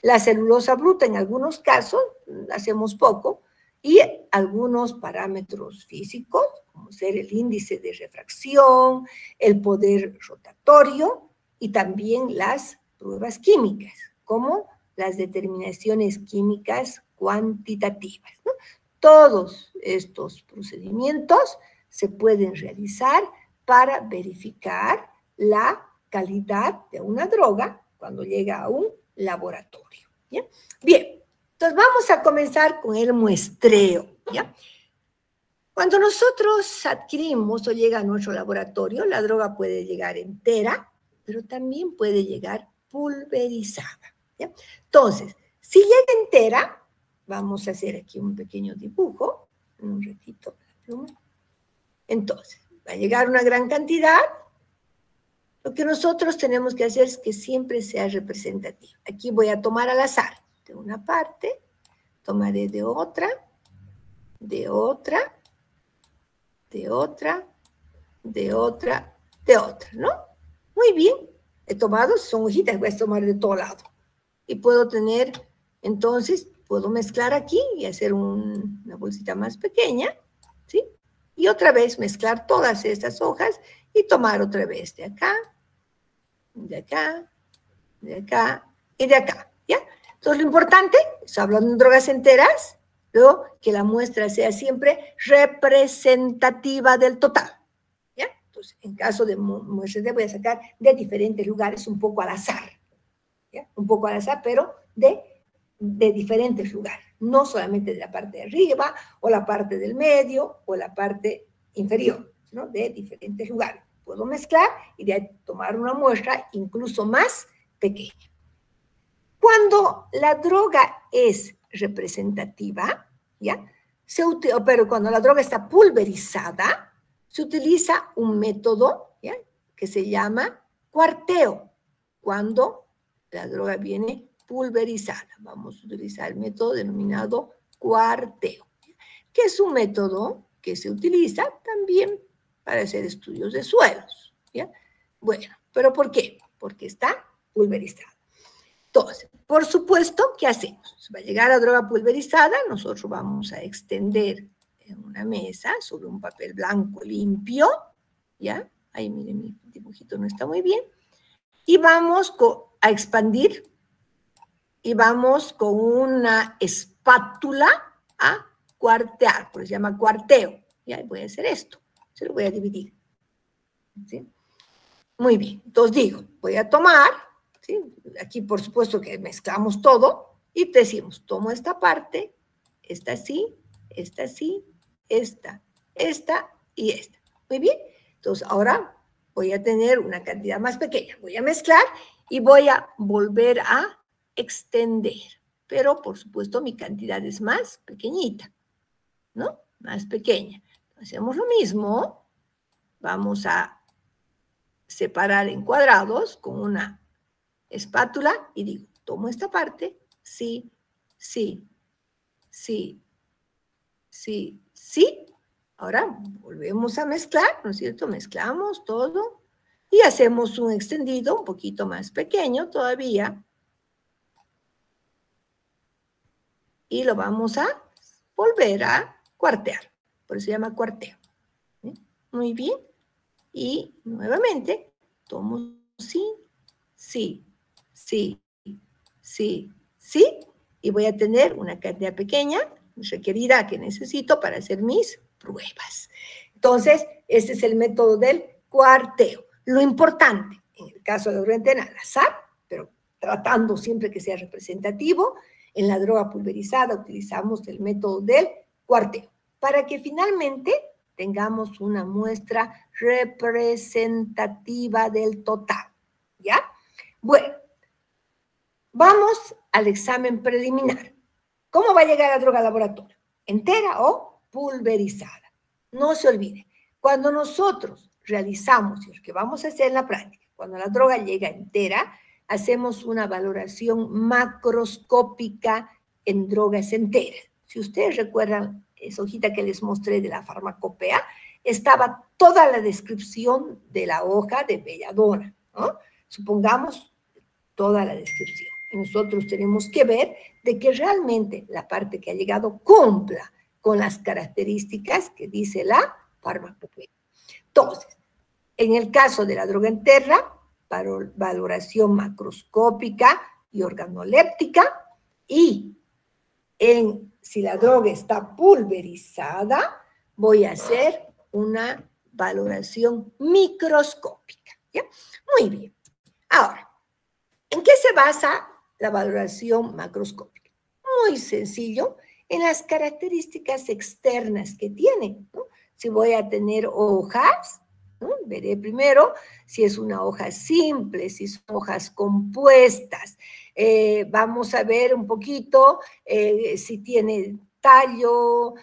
La celulosa bruta, en algunos casos, hacemos poco, y algunos parámetros físicos, como ser el índice de refracción, el poder rotatorio, y también las pruebas químicas, como las determinaciones químicas cuantitativas, ¿no? Todos estos procedimientos se pueden realizar para verificar la calidad de una droga cuando llega a un laboratorio, ¿ya? Bien, entonces vamos a comenzar con el muestreo, ¿ya? Cuando nosotros adquirimos o llega a nuestro laboratorio, la droga puede llegar entera, pero también puede llegar pulverizada, ¿ya? Entonces, si llega entera, vamos a hacer aquí un pequeño dibujo, un ratito, entonces, va a llegar una gran cantidad. Lo que nosotros tenemos que hacer es que siempre sea representativo. Aquí voy a tomar al azar de una parte, tomaré de otra, de otra, de otra, de otra, de otra, ¿no? Muy bien, he tomado, son hojitas, voy a tomar de todo lado. Y puedo tener, entonces, puedo mezclar aquí y hacer una bolsita más pequeña, ¿sí? Y otra vez mezclar todas estas hojas y tomar otra vez de acá, de acá, de acá y de acá, ¿ya? Entonces, lo importante, estoy hablando de drogas enteras, luego que la muestra sea siempre representativa del total, ¿ya? Entonces, en caso de muestras, voy a sacar de diferentes lugares un poco al azar, ¿ya? Un poco al azar, pero de diferentes lugares, no solamente de la parte de arriba, o la parte del medio, o la parte inferior, ¿no? De diferentes lugares. Puedo mezclar y de ahí tomar una muestra incluso más pequeña. Cuando la droga es representativa, ¿ya? Pero cuando la droga está pulverizada, se utiliza un método, ¿ya? Que se llama cuarteo, cuando la droga viene pulverizada. Vamos a utilizar el método denominado cuarteo, que es un método que se utiliza también para hacer estudios de suelos, ¿ya? Bueno, ¿pero por qué? Porque está pulverizada. Entonces, por supuesto, ¿qué hacemos? Va a llegar la droga pulverizada, nosotros vamos a extender en una mesa sobre un papel blanco limpio, ¿ya? Ahí, miren, mi dibujito no está muy bien. Y vamos a expandir y vamos con una espátula a cuartear, por eso se llama cuarteo. Ya voy a hacer esto, se lo voy a dividir. ¿Sí? Muy bien, entonces digo, voy a tomar, ¿sí? Aquí por supuesto que mezclamos todo y decimos, tomo esta parte, esta sí, esta sí, esta y esta. Muy bien, entonces ahora voy a tener una cantidad más pequeña. Voy a mezclar y voy a volver a extender, pero por supuesto mi cantidad es más pequeñita, ¿no? Más pequeña. Hacemos lo mismo, vamos a separar en cuadrados con una espátula y digo, tomo esta parte, sí, sí, sí, sí, sí. Ahora volvemos a mezclar, ¿no es cierto? Mezclamos todo y hacemos un extendido un poquito más pequeño todavía. Y lo vamos a volver a cuartear. Por eso se llama cuarteo. ¿Sí? Muy bien. Y nuevamente, tomo sí, sí, sí, sí, sí. Y voy a tener una cantidad pequeña requerida que necesito para hacer mis pruebas. Entonces, este es el método del cuarteo. Lo importante, en el caso de la droga entera, al azar, pero tratando siempre que sea representativo. En la droga pulverizada utilizamos el método del cuarteo, para que finalmente tengamos una muestra representativa del total, ¿ya? Bueno, vamos al examen preliminar. ¿Cómo va a llegar la droga al laboratorio? ¿Entera o pulverizada? No se olvide, cuando nosotros realizamos, y lo que vamos a hacer en la práctica, cuando la droga llega entera, hacemos una valoración macroscópica en drogas enteras. Si ustedes recuerdan esa hojita que les mostré de la farmacopea, estaba toda la descripción de la hoja de belladona, ¿no? Supongamos toda la descripción. Y nosotros tenemos que ver de que realmente la parte que ha llegado cumpla con las características que dice la farmacopea. Entonces, en el caso de la droga entera, valoración macroscópica y organoléptica, y si la droga está pulverizada, voy a hacer una valoración microscópica, ¿ya? Muy bien. Ahora, ¿en qué se basa la valoración macroscópica? Muy sencillo, en las características externas que tiene, ¿no? Si voy a tener hojas, ¿no? Veré primero si es una hoja simple, si son hojas compuestas. Vamos a ver un poquito si tiene tallo,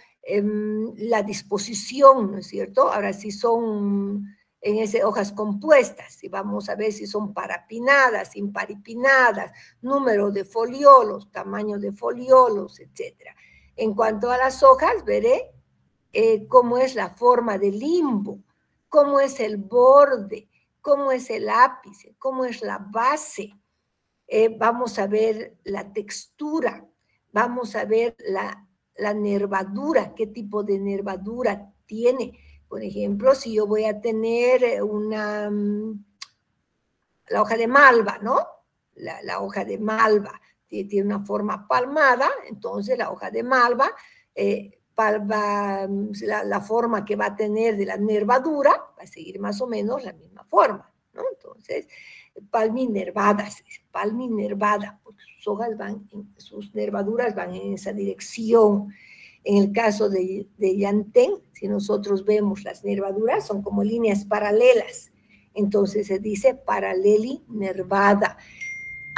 la disposición, ¿no es cierto? Ahora, si son en esas hojas compuestas, y vamos a ver si son parapinadas, imparipinadas, número de foliolos, tamaño de foliolos, etc. En cuanto a las hojas, veré cómo es la forma del limbo, cómo es el borde, cómo es el ápice, cómo es la base. Vamos a ver la textura, vamos a ver la nervadura, qué tipo de nervadura tiene. Por ejemplo, si yo voy a tener la hoja de malva, ¿no? La hoja de malva tiene una forma palmada, entonces la hoja de malva, la forma que va a tener de la nervadura va a seguir más o menos la misma forma, ¿no? Entonces, palminervada, porque sus hojas sus nervaduras van en esa dirección. En el caso de llantén, si nosotros vemos las nervaduras, son como líneas paralelas. Entonces se dice paralelinervada.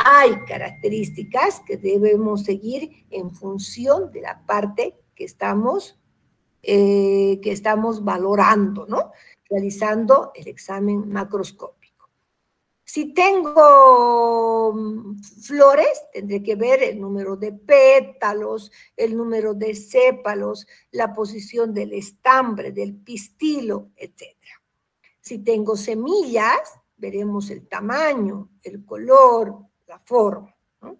Hay características que debemos seguir en función de la parte que estamos valorando, ¿no? Realizando el examen macroscópico. Si tengo flores, tendré que ver el número de pétalos, el número de sépalos, la posición del estambre, del pistilo, etc. Si tengo semillas, veremos el tamaño, el color, la forma, ¿no?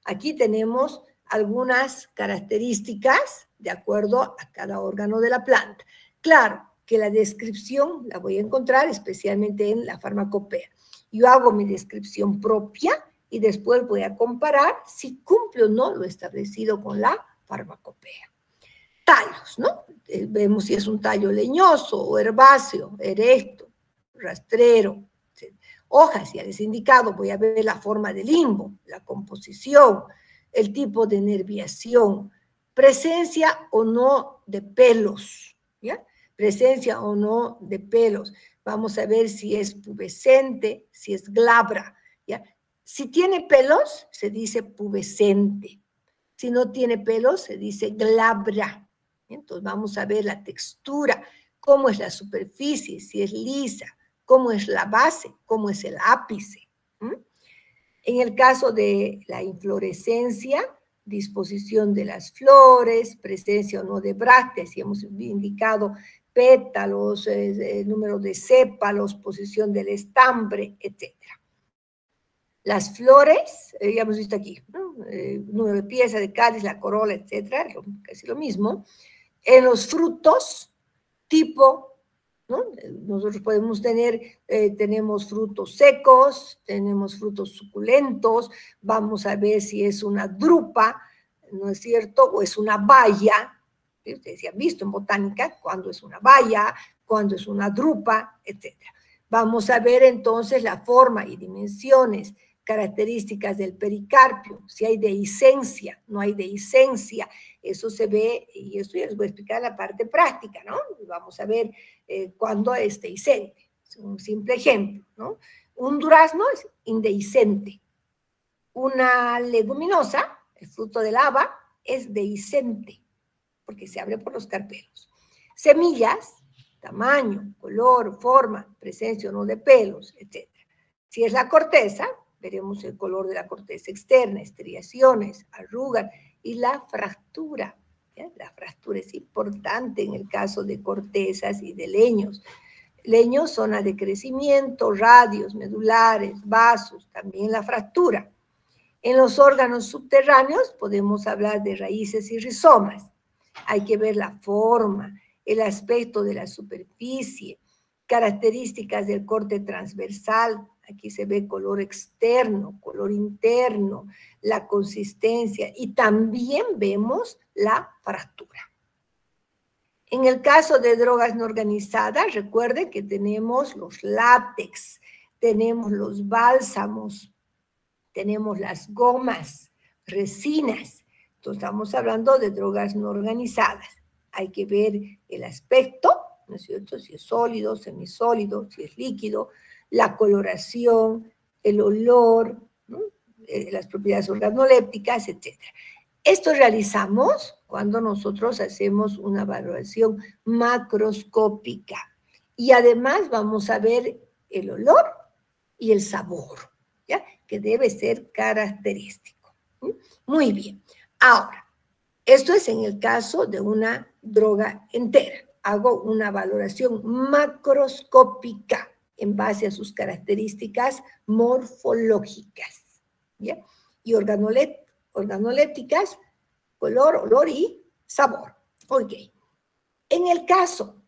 Aquí tenemos algunas características de acuerdo a cada órgano de la planta. Claro que la descripción la voy a encontrar especialmente en la farmacopea. Yo hago mi descripción propia y después voy a comparar si cumple o no lo establecido con la farmacopea. Tallos, ¿no? Vemos si es un tallo leñoso o herbáceo, erecto, rastrero. Hojas, ya les he indicado, voy a ver la forma del limbo, la composición, el tipo de nerviación, presencia o no de pelos, ¿ya? Presencia o no de pelos. Vamos a ver si es pubescente, si es glabra, ¿ya? Si tiene pelos, se dice pubescente. Si no tiene pelos, se dice glabra. Entonces vamos a ver la textura, cómo es la superficie, si es lisa, cómo es la base, cómo es el ápice. En el caso de la inflorescencia, disposición de las flores, presencia o no de brácteas, y hemos indicado pétalos, número de sépalos, posición del estambre, etc. Las flores, ya hemos visto aquí, ¿no? Número de pieza, de cáliz, la corola, etc., casi lo mismo. En los frutos, tipo, ¿no? Nosotros podemos tener, tenemos frutos secos, tenemos frutos suculentos, vamos a ver si es una drupa, ¿no es cierto? O es una baya. Ustedes ya han visto en botánica cuándo es una baya, cuándo es una drupa, etc. Vamos a ver entonces la forma y dimensiones, características del pericarpio, si hay dehiscencia, no hay dehiscencia, eso se ve, y esto ya les voy a explicar en la parte práctica, ¿no? Vamos a ver cuándo es dehiscente. Es un simple ejemplo, ¿no? Un durazno es indehiscente. Una leguminosa, el fruto del haba, es dehiscente, porque se abre por los carpelos. Semillas, tamaño, color, forma, presencia o no de pelos, etc. Si es la corteza, veremos el color de la corteza externa, estriaciones, arrugas y la fractura. ¿Ya? La fractura es importante en el caso de cortezas y de leños. Leños, zona de crecimiento, radios, medulares, vasos, también la fractura. En los órganos subterráneos podemos hablar de raíces y rizomas. Hay que ver la forma, el aspecto de la superficie, características del corte transversal. Aquí se ve color externo, color interno, la consistencia y también vemos la fractura. En el caso de drogas no organizadas, recuerden que tenemos los látex, tenemos los bálsamos, tenemos las gomas, resinas. Entonces estamos hablando de drogas no organizadas. Hay que ver el aspecto, ¿no es cierto? Si es sólido, semisólido, si es líquido, la coloración, el olor, ¿no? Las propiedades organolépticas, etc. Esto realizamos cuando nosotros hacemos una valoración macroscópica. Y además vamos a ver el olor y el sabor, ¿ya? Que debe ser característico. Muy bien. Ahora, esto es en el caso de una droga entera. Hago una valoración macroscópica en base a sus características morfológicas, ¿ya? Y organolépticas, color, olor y sabor. Ok. En el caso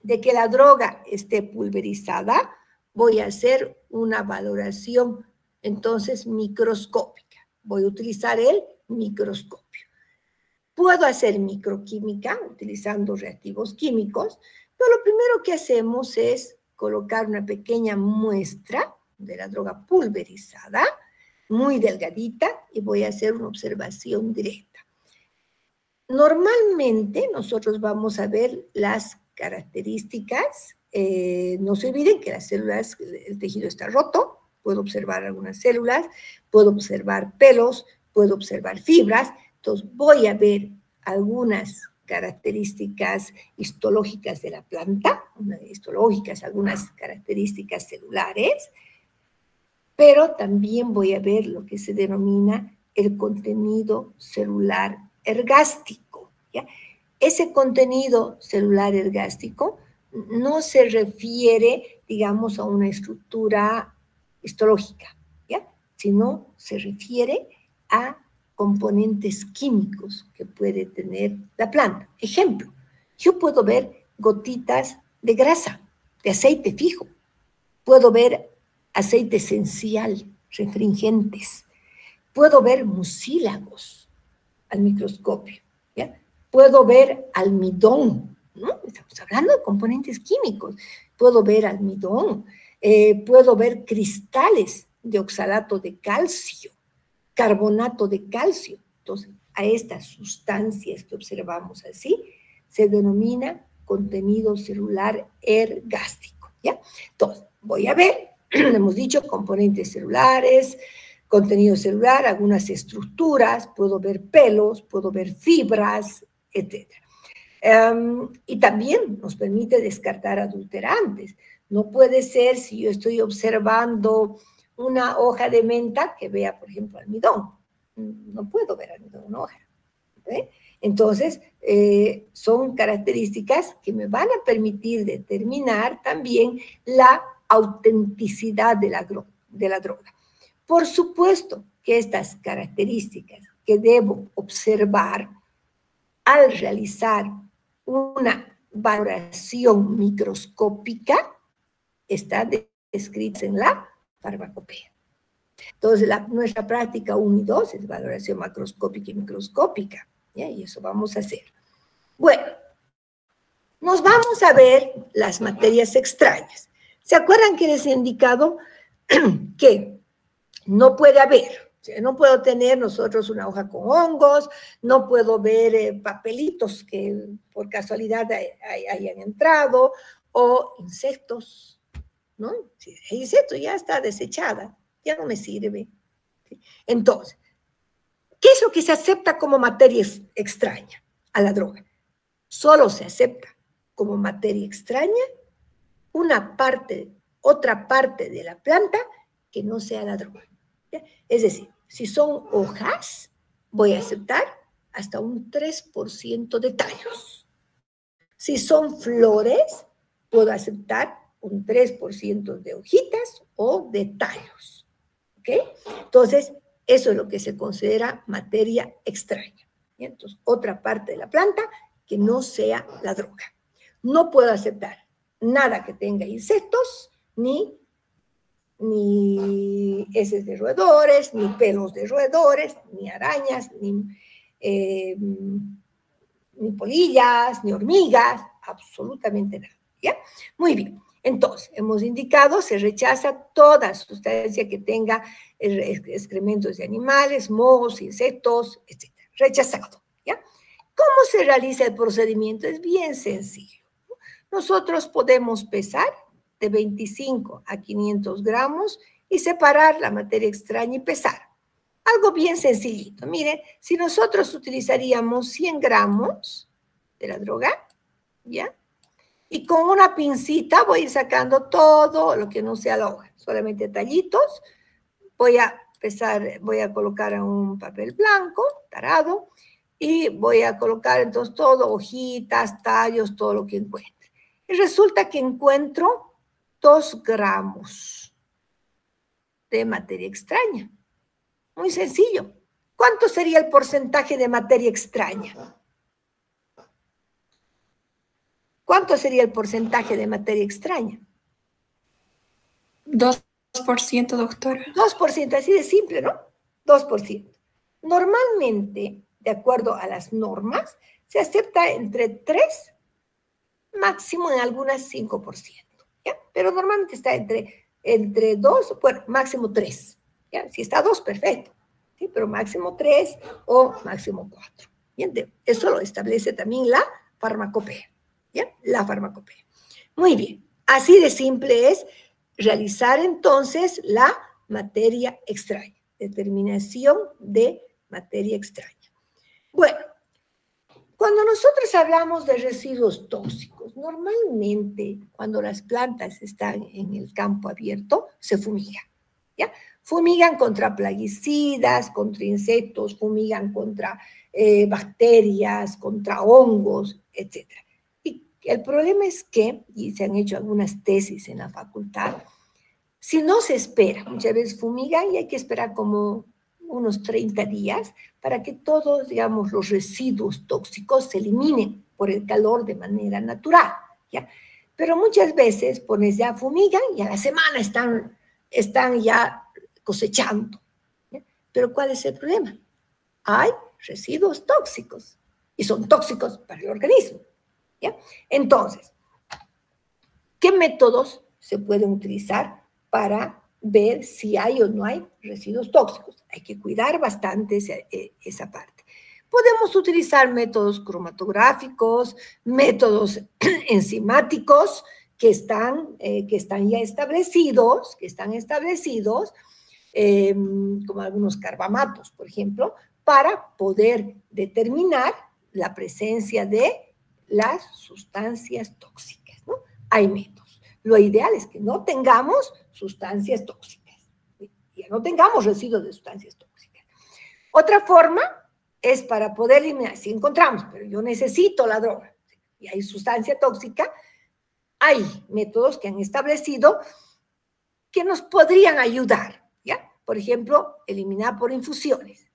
de que la droga esté pulverizada, voy a hacer una valoración, entonces, microscópica. Voy a utilizar el microscopio. Puedo hacer microquímica utilizando reactivos químicos, pero lo primero que hacemos es colocar una pequeña muestra de la droga pulverizada, muy delgadita, y voy a hacer una observación directa. Normalmente nosotros vamos a ver las características. No se olviden que las células, el tejido está roto, puedo observar algunas células, puedo observar pelos, puedo observar fibras. Entonces voy a ver algunas características histológicas de la planta, algunas características celulares, pero también voy a ver lo que se denomina el contenido celular ergástico, ¿ya? Ese contenido celular ergástico no se refiere, digamos, a una estructura histológica, ¿ya? Sino se refiere a componentes químicos que puede tener la planta. Ejemplo, yo puedo ver gotitas de grasa, de aceite fijo. Puedo ver aceite esencial, refringentes. Puedo ver mucílagos al microscopio, ¿ya? Puedo ver almidón, ¿no? Estamos hablando de componentes químicos. Puedo ver almidón, puedo ver cristales de oxalato de calcio, carbonato de calcio. Entonces, a estas sustancias que observamos así, se denomina contenido celular ergástico, ¿ya? Entonces, voy a ver, hemos dicho, componentes celulares, contenido celular, algunas estructuras, puedo ver pelos, puedo ver fibras, etc. Y también nos permite descartar adulterantes. No puede ser, si yo estoy observando una hoja de menta, que vea, por ejemplo, almidón. No puedo ver almidón en una hoja. ¿Eh? Entonces, son características que me van a permitir determinar también la autenticidad de la droga. Por supuesto que estas características que debo observar al realizar una valoración microscópica están descritas en la farmacopea. Entonces, nuestra práctica 1 y 2 es valoración macroscópica y microscópica, ¿ya? Y eso vamos a hacer. Bueno, nos vamos a ver las materias extrañas. ¿Se acuerdan que les he indicado que no puede haber, o sea, no puedo tener nosotros una hoja con hongos, no puedo ver papelitos que por casualidad hayan entrado, o insectos, ¿no? Si el insecto ya está desechada, ya no me sirve. Entonces, ¿qué es lo que se acepta como materia extraña a la droga? Solo se acepta como materia extraña otra parte de la planta que no sea la droga. ¿Ya? Es decir, si son hojas, voy a aceptar hasta un 3% de tallos. Si son flores, puedo aceptar un 3% de hojitas o de tallos. ¿Ok? Entonces, eso es lo que se considera materia extraña. ¿Ya? Entonces, otra parte de la planta que no sea la droga. No puedo aceptar nada que tenga insectos, ni heces de roedores, ni pelos de roedores, ni arañas, ni polillas, ni hormigas, absolutamente nada, ¿ya? Muy bien. Entonces, hemos indicado, se rechaza toda sustancia que tenga excrementos de animales, mohos, insectos, etc. Rechazado, ¿ya? ¿Cómo se realiza el procedimiento? Es bien sencillo. nosotros podemos pesar de 25 a 500 gramos y separar la materia extraña y pesar. Algo bien sencillito. Miren, si nosotros utilizaríamos 100 gramos de la droga, ¿ya? Y con una pincita voy a ir sacando todo lo que no sea la hoja, solamente tallitos. Voy a pesar, voy a colocar en un papel blanco, tarado, y voy a colocar entonces todo, hojitas, tallos, todo lo que encuentre. Y resulta que encuentro 2 gramos de materia extraña. Muy sencillo. ¿Cuánto sería el porcentaje de materia extraña? ¿Cuánto sería el porcentaje de materia extraña? 2%, doctora. 2%, así de simple, ¿no? 2%. Normalmente, de acuerdo a las normas, se acepta entre 3, máximo en algunas 5%, ¿ya? Pero normalmente está entre 2, bueno, máximo 3, ¿ya? Si está 2, perfecto, ¿sí? Pero máximo 3 o máximo 4. Bien, eso lo establece también la farmacopea, ¿ya? La farmacopea. Muy bien, así de simple es realizar entonces la materia extraña, determinación de materia extraña. Bueno, cuando nosotros hablamos de residuos tóxicos, normalmente cuando las plantas están en el campo abierto, se fumigan, ¿ya? Fumigan contra plaguicidas, contra insectos, fumigan contra bacterias, contra hongos, etc. Y el problema es que, y se han hecho algunas tesis en la facultad, si no se espera, muchas veces fumigan y hay que esperar como unos 30 días para que todos, digamos, los residuos tóxicos se eliminen por el calor de manera natural, ¿ya? Pero muchas veces pones ya fumigan y a la semana están ya cosechando, ¿ya? Pero ¿cuál es el problema? Hay residuos tóxicos y son tóxicos para el organismo, ¿ya? Entonces, ¿qué métodos se pueden utilizar para ver si hay o no hay residuos tóxicos? Hay que cuidar bastante esa parte. Podemos utilizar métodos cromatográficos, métodos enzimáticos que están ya establecidos, como algunos carbamatos, por ejemplo, para poder determinar la presencia de las sustancias tóxicas, ¿no? Hay métodos. Lo ideal es que no tengamos sustancias tóxicas, que no tengamos residuos de sustancias tóxicas. Otra forma es para poder eliminar, si encontramos, pero yo necesito la droga y hay sustancia tóxica, hay métodos que han establecido que nos podrían ayudar, ¿ya? Por ejemplo, eliminar por infusiones.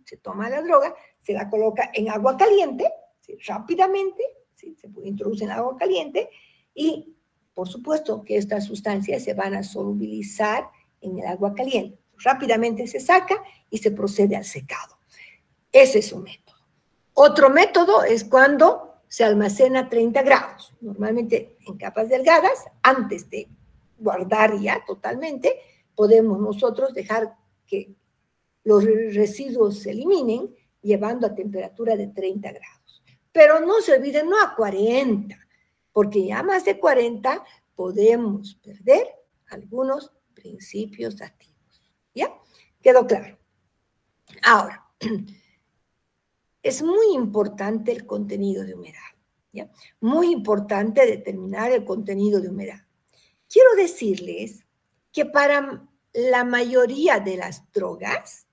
Se toma la droga, se la coloca en agua caliente, ¿sí? Rápidamente, ¿sí? Se introduce en agua caliente y, por supuesto, que estas sustancias se van a solubilizar en el agua caliente. Rápidamente se saca y se procede al secado. Ese es un método. Otro método es cuando se almacena a 30 grados, normalmente en capas delgadas. Antes de guardar ya totalmente, podemos nosotros dejar que los residuos se eliminen llevando a temperatura de 30 grados. Pero no se olviden, no a 40, porque ya más de 40 podemos perder algunos principios activos. ¿Ya? ¿Quedó claro? Ahora, es muy importante el contenido de humedad, ¿ya? Muy importante determinar el contenido de humedad. Quiero decirles que para la mayoría de las drogas,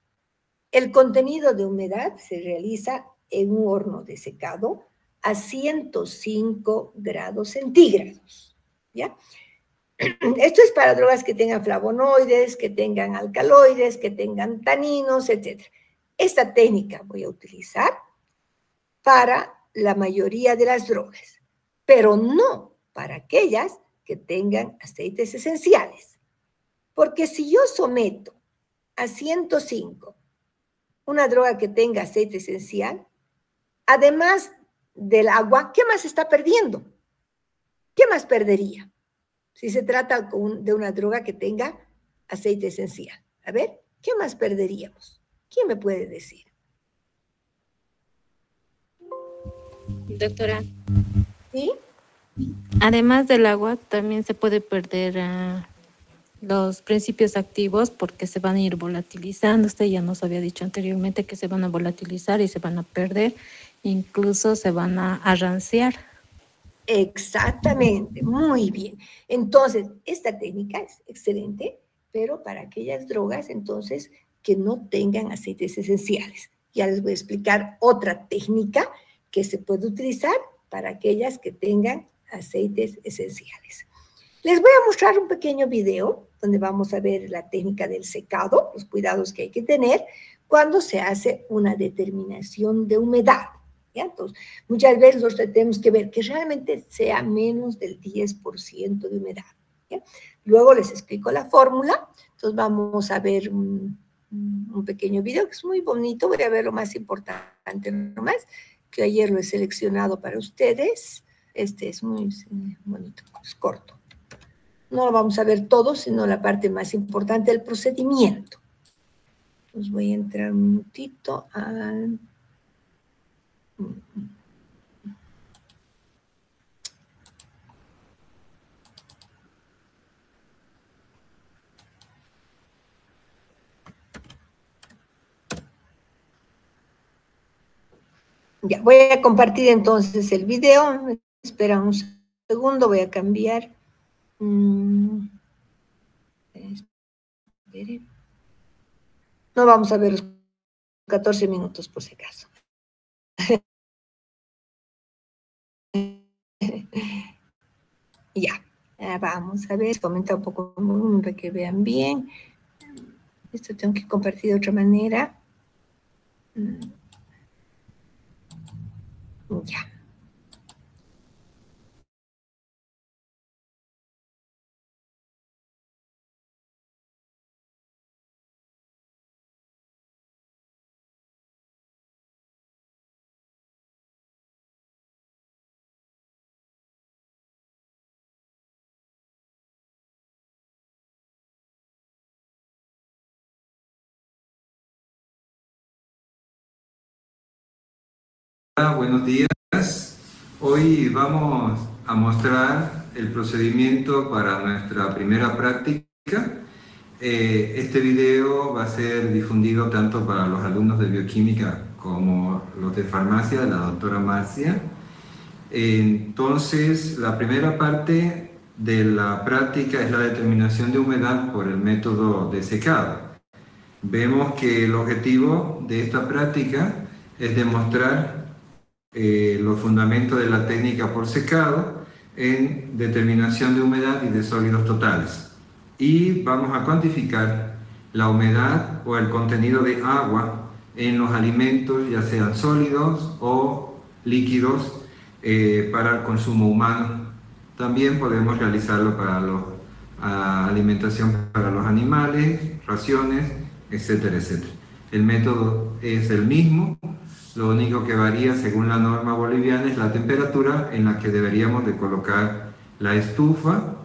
el contenido de humedad se realiza en un horno de secado a 105 grados centígrados, ¿ya? Esto es para drogas que tengan flavonoides, que tengan alcaloides, que tengan taninos, etc. Esta técnica voy a utilizar para la mayoría de las drogas, pero no para aquellas que tengan aceites esenciales. Porque si yo someto a 105 una droga que tenga aceite esencial, además del agua, ¿qué más está perdiendo? ¿Qué más perdería si se trata de una droga que tenga aceite esencial? A ver, ¿qué más perderíamos? ¿Quién me puede decir? Doctora. ¿Sí? Además del agua, también se puede perder los principios activos porque se van a ir volatilizando. Usted ya nos había dicho anteriormente que se van a volatilizar y se van a perder, incluso se van a ranciar. Exactamente, muy bien. Entonces, esta técnica es excelente, pero para aquellas drogas, entonces, que no tengan aceites esenciales. Ya les voy a explicar otra técnica que se puede utilizar para aquellas que tengan aceites esenciales. Les voy a mostrar un pequeño video donde vamos a ver la técnica del secado, los cuidados que hay que tener cuando se hace una determinación de humedad. ¿Ya? Entonces, muchas veces nosotros tenemos que ver que realmente sea menos del 10% de humedad. ¿Ya? Luego les explico la fórmula. Entonces vamos a ver un pequeño video que es muy bonito. Voy a ver lo más importante nomás, que ayer lo he seleccionado para ustedes. Este es muy bonito, es corto. No lo vamos a ver todo, sino la parte más importante del procedimiento. Entonces voy a entrar un minutito al... Ya, voy a compartir entonces el video. Espera un segundo, voy a cambiar. Espere. No vamos a ver los 14 minutos por si acaso. Ya, vamos a ver, comenta un poco para que vean bien. Esto tengo que compartir de otra manera. Ya. Buenos días. Hoy vamos a mostrar el procedimiento para nuestra primera práctica. Este video va a ser difundido tanto para los alumnos de bioquímica como los de farmacia, de la doctora Marcia. Entonces, la primera parte de la práctica es la determinación de humedad por el método de secado. Vemos que el objetivo de esta práctica es demostrar los fundamentos de la técnica por secado en determinación de humedad y de sólidos totales. Y vamos a cuantificar la humedad o el contenido de agua en los alimentos, ya sean sólidos o líquidos, para el consumo humano. También podemos realizarlo para la alimentación para los animales, raciones, etcétera, etcétera. El método es el mismo. Lo único que varía según la norma boliviana es la temperatura en la que deberíamos de colocar la estufa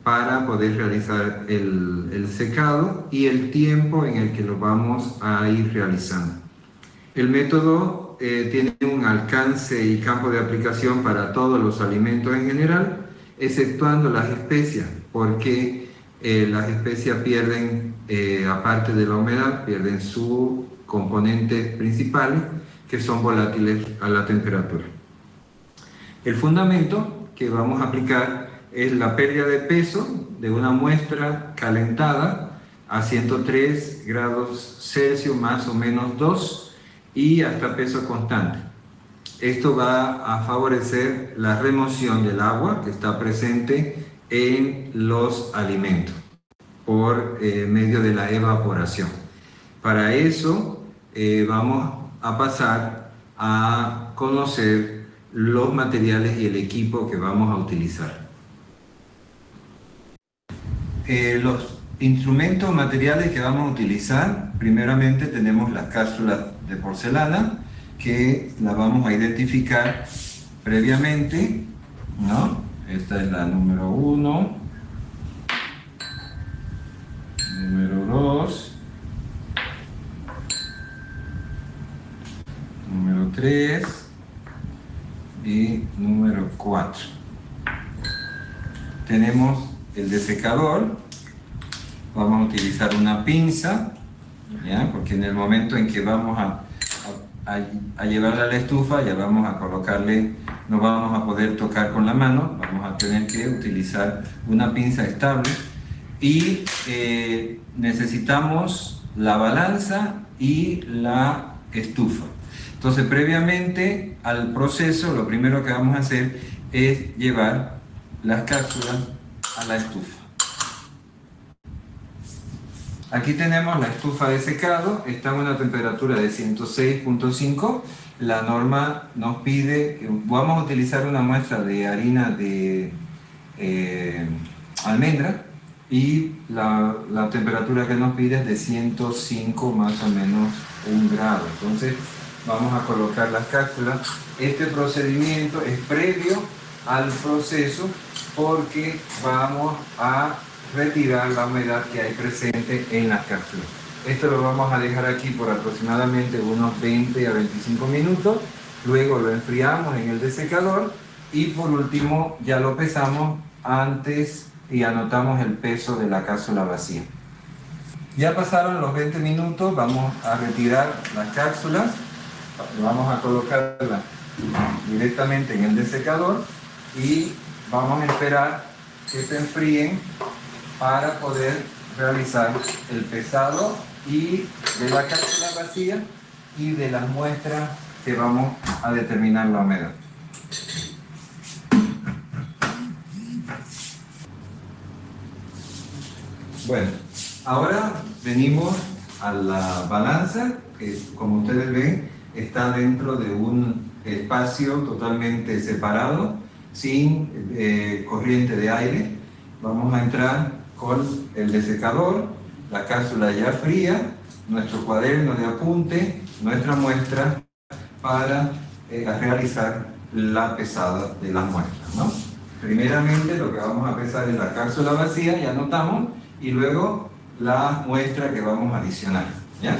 para poder realizar el secado y el tiempo en el que lo vamos a ir realizando. El método tiene un alcance y campo de aplicación para todos los alimentos en general, exceptuando las especias, porque las especias pierden, aparte de la humedad, pierden sus componentes principales, que son volátiles a la temperatura. El fundamento que vamos a aplicar es la pérdida de peso de una muestra calentada a 103 grados Celsius, más o menos 2, y hasta peso constante. Esto va a favorecer la remoción del agua que está presente en los alimentos por medio de la evaporación. Para eso vamos a pasar a conocer los materiales y el equipo que vamos a utilizar. Los instrumentos materiales que vamos a utilizar, primeramente tenemos las cápsulas de porcelana, que la vamos a identificar previamente, ¿no? Esta es la número 1, número 2, número 3 y número 4. tenemos el desecador. Vamos a utilizar una pinza, ¿ya? Porque en el momento en que vamos a llevarla a la estufa, ya vamos a colocarle, no vamos a poder tocar con la mano, vamos a tener que utilizar una pinza estable. Y necesitamos la balanza y la estufa. Entonces, previamente al proceso, lo primero que vamos a hacer es llevar las cápsulas a la estufa. Aquí tenemos la estufa de secado, está en una temperatura de 106.5. La norma nos pide, vamos a utilizar una muestra de harina de almendra, y la temperatura que nos pide es de 105 más o menos 1 grado. Entonces vamos a colocar las cápsulas. Este procedimiento es previo al proceso porque vamos a retirar la humedad que hay presente en las cápsulas. Esto lo vamos a dejar aquí por aproximadamente unos 20 a 25 minutos. Luego lo enfriamos en el desecador y por último ya lo pesamos antes y anotamos el peso de la cápsula vacía. Ya pasaron los 20 minutos, vamos a retirar las cápsulas, vamos a colocarlas directamente en el desecador y vamos a esperar que se enfríen para poder realizar el pesado y de la cápsula vacía y de las muestras que vamos a determinar la humedad. Bueno, ahora venimos a la balanza, que como ustedes ven está dentro de un espacio totalmente separado, sin corriente de aire. Vamos a entrar con el desecador, la cápsula ya fría, nuestro cuaderno de apunte, nuestra muestra para realizar la pesada de las muestras, ¿no? Primeramente lo que vamos a pesar es la cápsula vacía, ya anotamos, y luego la muestra que vamos a adicionar, ¿ya?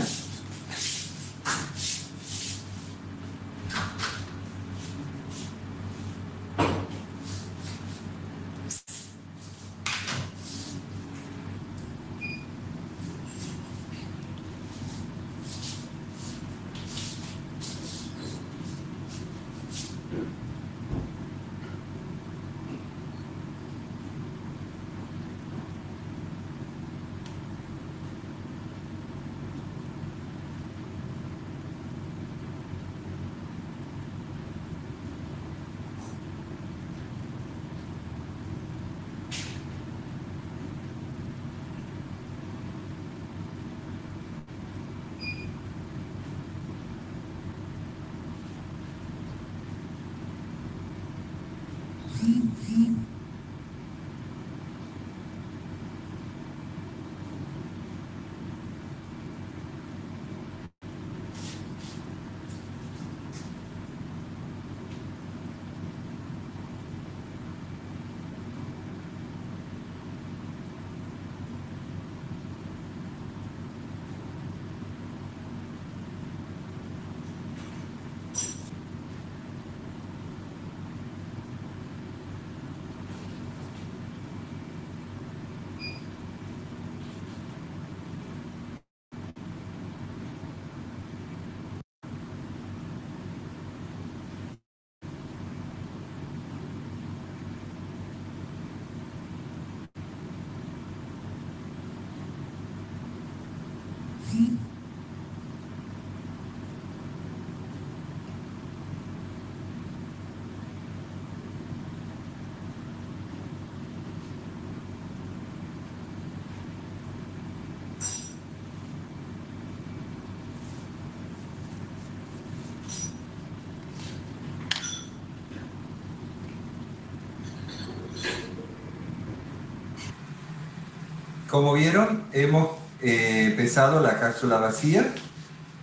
Como vieron, hemos pesado la cápsula vacía,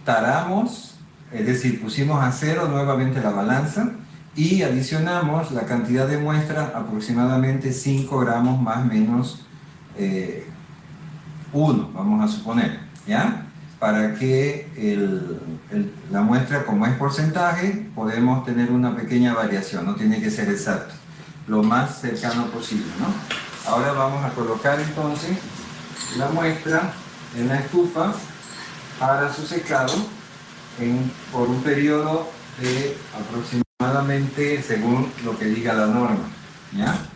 taramos, es decir, pusimos a cero nuevamente la balanza y adicionamos la cantidad de muestra, aproximadamente 5 gramos más menos 1, vamos a suponer, ¿ya? Para que la muestra, como es porcentaje, podemos tener una pequeña variación, no tiene que ser exacto, lo más cercano posible, ¿no? Ahora vamos a colocar entonces la muestra en la estufa para su secado por un periodo de aproximadamente, según lo que diga la norma, ¿ya?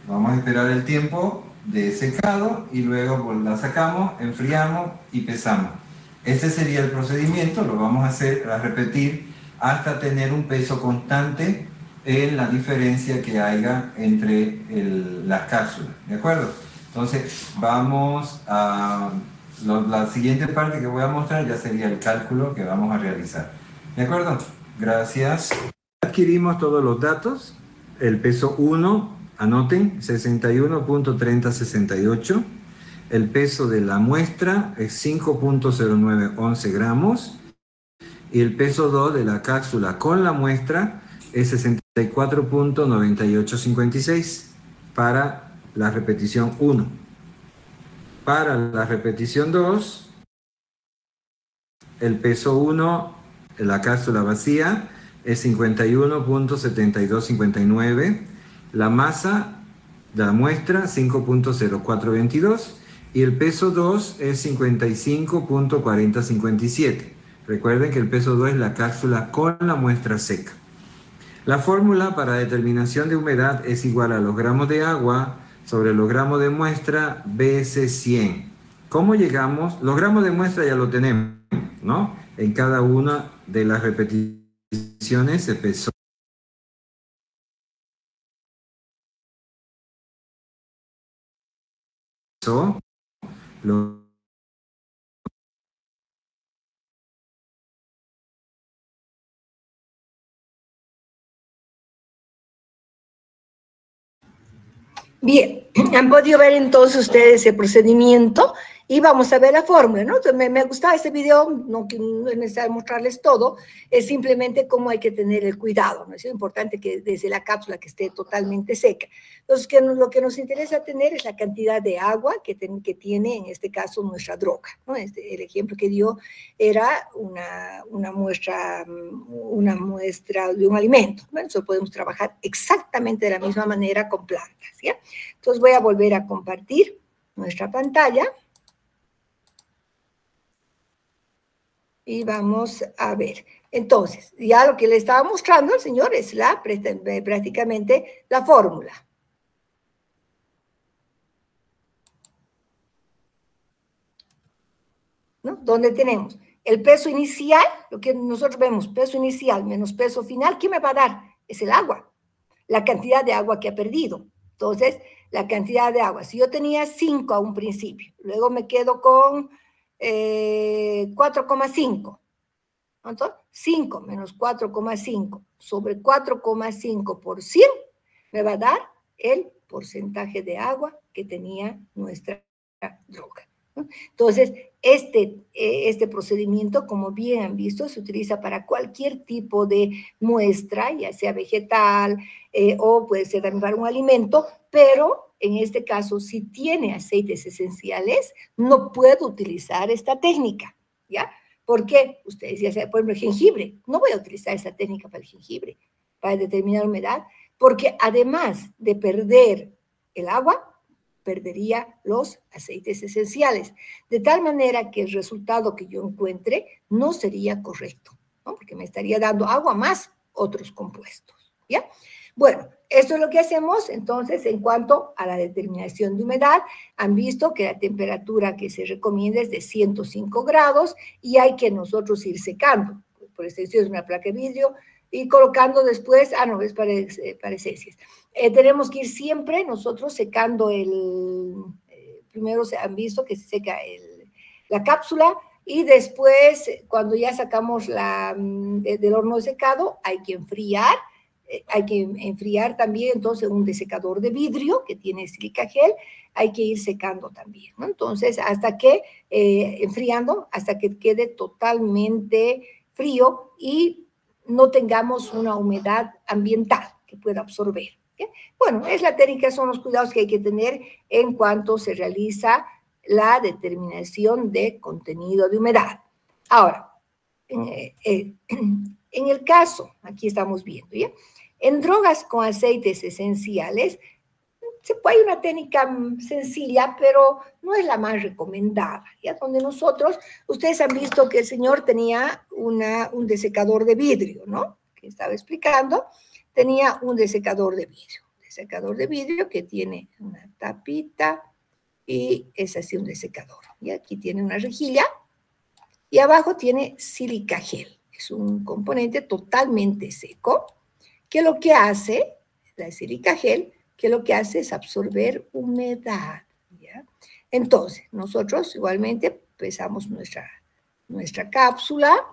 Vamos a esperar el tiempo de secado y luego la sacamos, enfriamos y pesamos. Este sería el procedimiento, lo vamos a repetir hasta tener un peso constante en la diferencia que haya entre las cápsulas, ¿de acuerdo? Entonces vamos a la siguiente parte que voy a mostrar, ya sería el cálculo que vamos a realizar, ¿de acuerdo? Gracias. Adquirimos todos los datos. El peso 1, anoten, 61.3068. El peso de la muestra es 5.0911 gramos. Y el peso 2 de la cápsula con la muestra es 64.9856 para la repetición 1. Para la repetición 2, el peso 1 de la cápsula vacía es 51.7259, la masa de la muestra 5.0422 y el peso 2 es 55.4057. Recuerden que el peso 2 es la cápsula con la muestra seca. La fórmula para determinación de humedad es igual a los gramos de agua sobre los gramos de muestra veces 100. ¿Cómo llegamos? Los gramos de muestra ya lo tenemos, ¿no? En cada una de las repeticiones se pesó lo Bien, han podido ver entonces ustedes el procedimiento y vamos a ver la fórmula, ¿no? Entonces, me gustaba este video, no es necesario mostrarles todo, es simplemente cómo hay que tener el cuidado, ¿no? Es importante que desde la cápsula que esté totalmente seca. Entonces, lo que nos interesa tener es la cantidad de agua que tiene, en este caso, nuestra droga, ¿no? El ejemplo que dio era una muestra de un alimento, ¿no? Entonces, podemos trabajar exactamente de la misma manera con plantas, ¿ya? Entonces, voy a volver a compartir nuestra pantalla. Y vamos a ver. Entonces, ya lo que le estaba mostrando al señor es prácticamente la fórmula. ¿No? Donde tenemos el peso inicial, lo que nosotros vemos, peso inicial menos peso final, ¿qué me va a dar? Es el agua, la cantidad de agua que ha perdido. Entonces, la cantidad de agua. Si yo tenía 5 a un principio, luego me quedo con 4,5. Entonces, 5 menos 4,5 sobre 4,5 por 100 me va a dar el porcentaje de agua que tenía nuestra droga, ¿no? Entonces, este procedimiento, como bien han visto, se utiliza para cualquier tipo de muestra, ya sea vegetal o puede ser también para un alimento, pero en este caso, si tiene aceites esenciales, no puedo utilizar esta técnica, ¿ya? ¿Por qué? Ustedes ya saben, por ejemplo, el jengibre. No voy a utilizar esta técnica para el jengibre, para determinar humedad, porque además de perder el agua, perdería los aceites esenciales, de tal manera que el resultado que yo encuentre no sería correcto, ¿no? Porque me estaría dando agua más otros compuestos, ¿ya? Bueno, esto es lo que hacemos entonces en cuanto a la determinación de humedad. Han visto que la temperatura que se recomienda es de 105 grados y hay que nosotros ir secando. Por extensión es una placa de vidrio y colocando después, no, es para esencias. Tenemos que ir siempre nosotros secando primero se han visto que se seca la cápsula y después cuando ya sacamos del horno de secado hay que enfriar. Hay que enfriar también, entonces, un desecador de vidrio que tiene silica gel, hay que ir secando también, ¿no? Entonces, enfriando, hasta que quede totalmente frío y no tengamos una humedad ambiental que pueda absorber, ¿sí? Bueno, es la técnica, son los cuidados que hay que tener en cuanto se realiza la determinación de contenido de humedad. Ahora, en el caso, aquí estamos viendo, ¿ya? En drogas con aceites esenciales, Hay una técnica sencilla, pero no es la más recomendada, ¿ya? Donde nosotros, ustedes han visto que el señor tenía un desecador de vidrio, ¿no? Que estaba explicando, tenía un desecador de vidrio. Desecador de vidrio que tiene una tapita y es así un desecador. Y aquí tiene una rejilla y abajo tiene silica gel. Es un componente totalmente seco que lo que hace, la silica gel, que lo que hace es absorber humedad, ¿ya? Entonces, nosotros igualmente pesamos nuestra cápsula,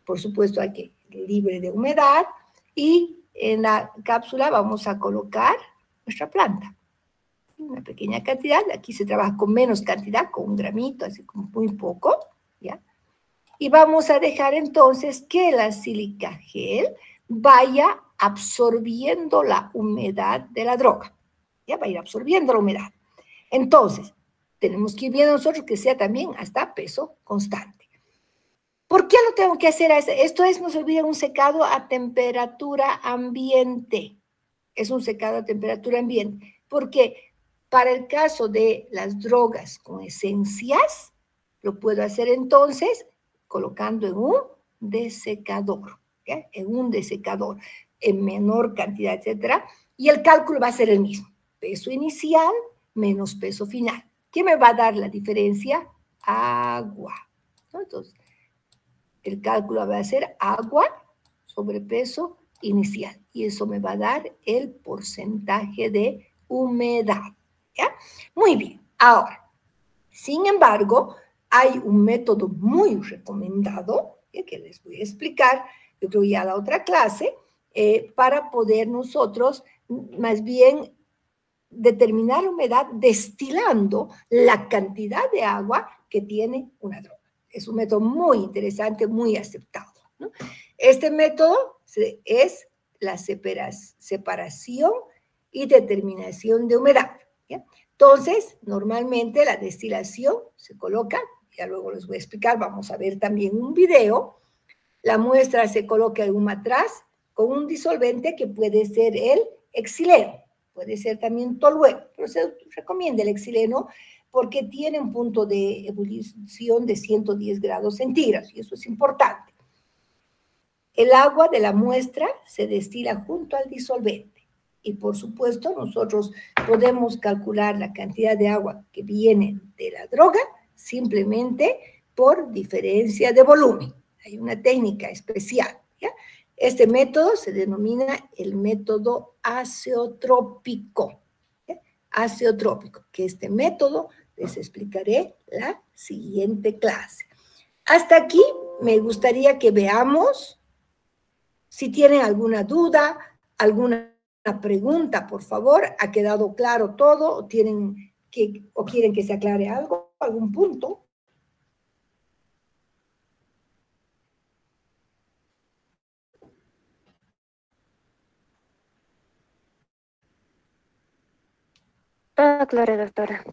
por supuesto hay que libre de humedad, y en la cápsula vamos a colocar nuestra planta. Una pequeña cantidad, aquí se trabaja con menos cantidad, con 1 gramito, así como muy poco, ¿ya? Y vamos a dejar entonces que la silica gel vaya absorbiendo la humedad de la droga. Ya va a ir absorbiendo la humedad. Entonces, tenemos que ir viendo nosotros que sea también hasta peso constante. ¿Por qué lo tengo que hacer? Esto es, no se olviden, un secado a temperatura ambiente. Es un secado a temperatura ambiente. Porque para el caso de las drogas con esencias, lo puedo hacer entonces colocando en un desecador, ¿ya? En un desecador, en menor cantidad, etcétera, y el cálculo va a ser el mismo. Peso inicial menos peso final. ¿Qué me va a dar la diferencia? Agua, ¿no? Entonces, el cálculo va a ser agua sobre peso inicial, y eso me va a dar el porcentaje de humedad, ¿ya? Muy bien, ahora, sin embargo, hay un método muy recomendado, que les voy a explicar, yo creo ya la otra clase, para poder nosotros más bien determinar la humedad destilando la cantidad de agua que tiene una droga. Es un método muy interesante, muy aceptado, ¿no? Este método es la separación y determinación de humedad, ¿ya? Entonces, normalmente la destilación se coloca, ya luego les voy a explicar, vamos a ver también un video, la muestra se coloca en un matraz con un disolvente que puede ser el exileno, puede ser también tolueno, pero se recomienda el exileno porque tiene un punto de ebullición de 110 grados centígrados, y eso es importante. El agua de la muestra se destila junto al disolvente. Y por supuesto, nosotros podemos calcular la cantidad de agua que viene de la droga simplemente por diferencia de volumen. Hay una técnica especial, ¿ya? Este método se denomina el método azeotrópico, ¿ya? Azeotrópico, que este método les explicaré la siguiente clase. Hasta aquí me gustaría que veamos. Si tienen alguna duda, alguna pregunta, por favor, ¿ha quedado claro todo? ¿O quieren que se aclare algo, algún punto? Todo claro, doctora.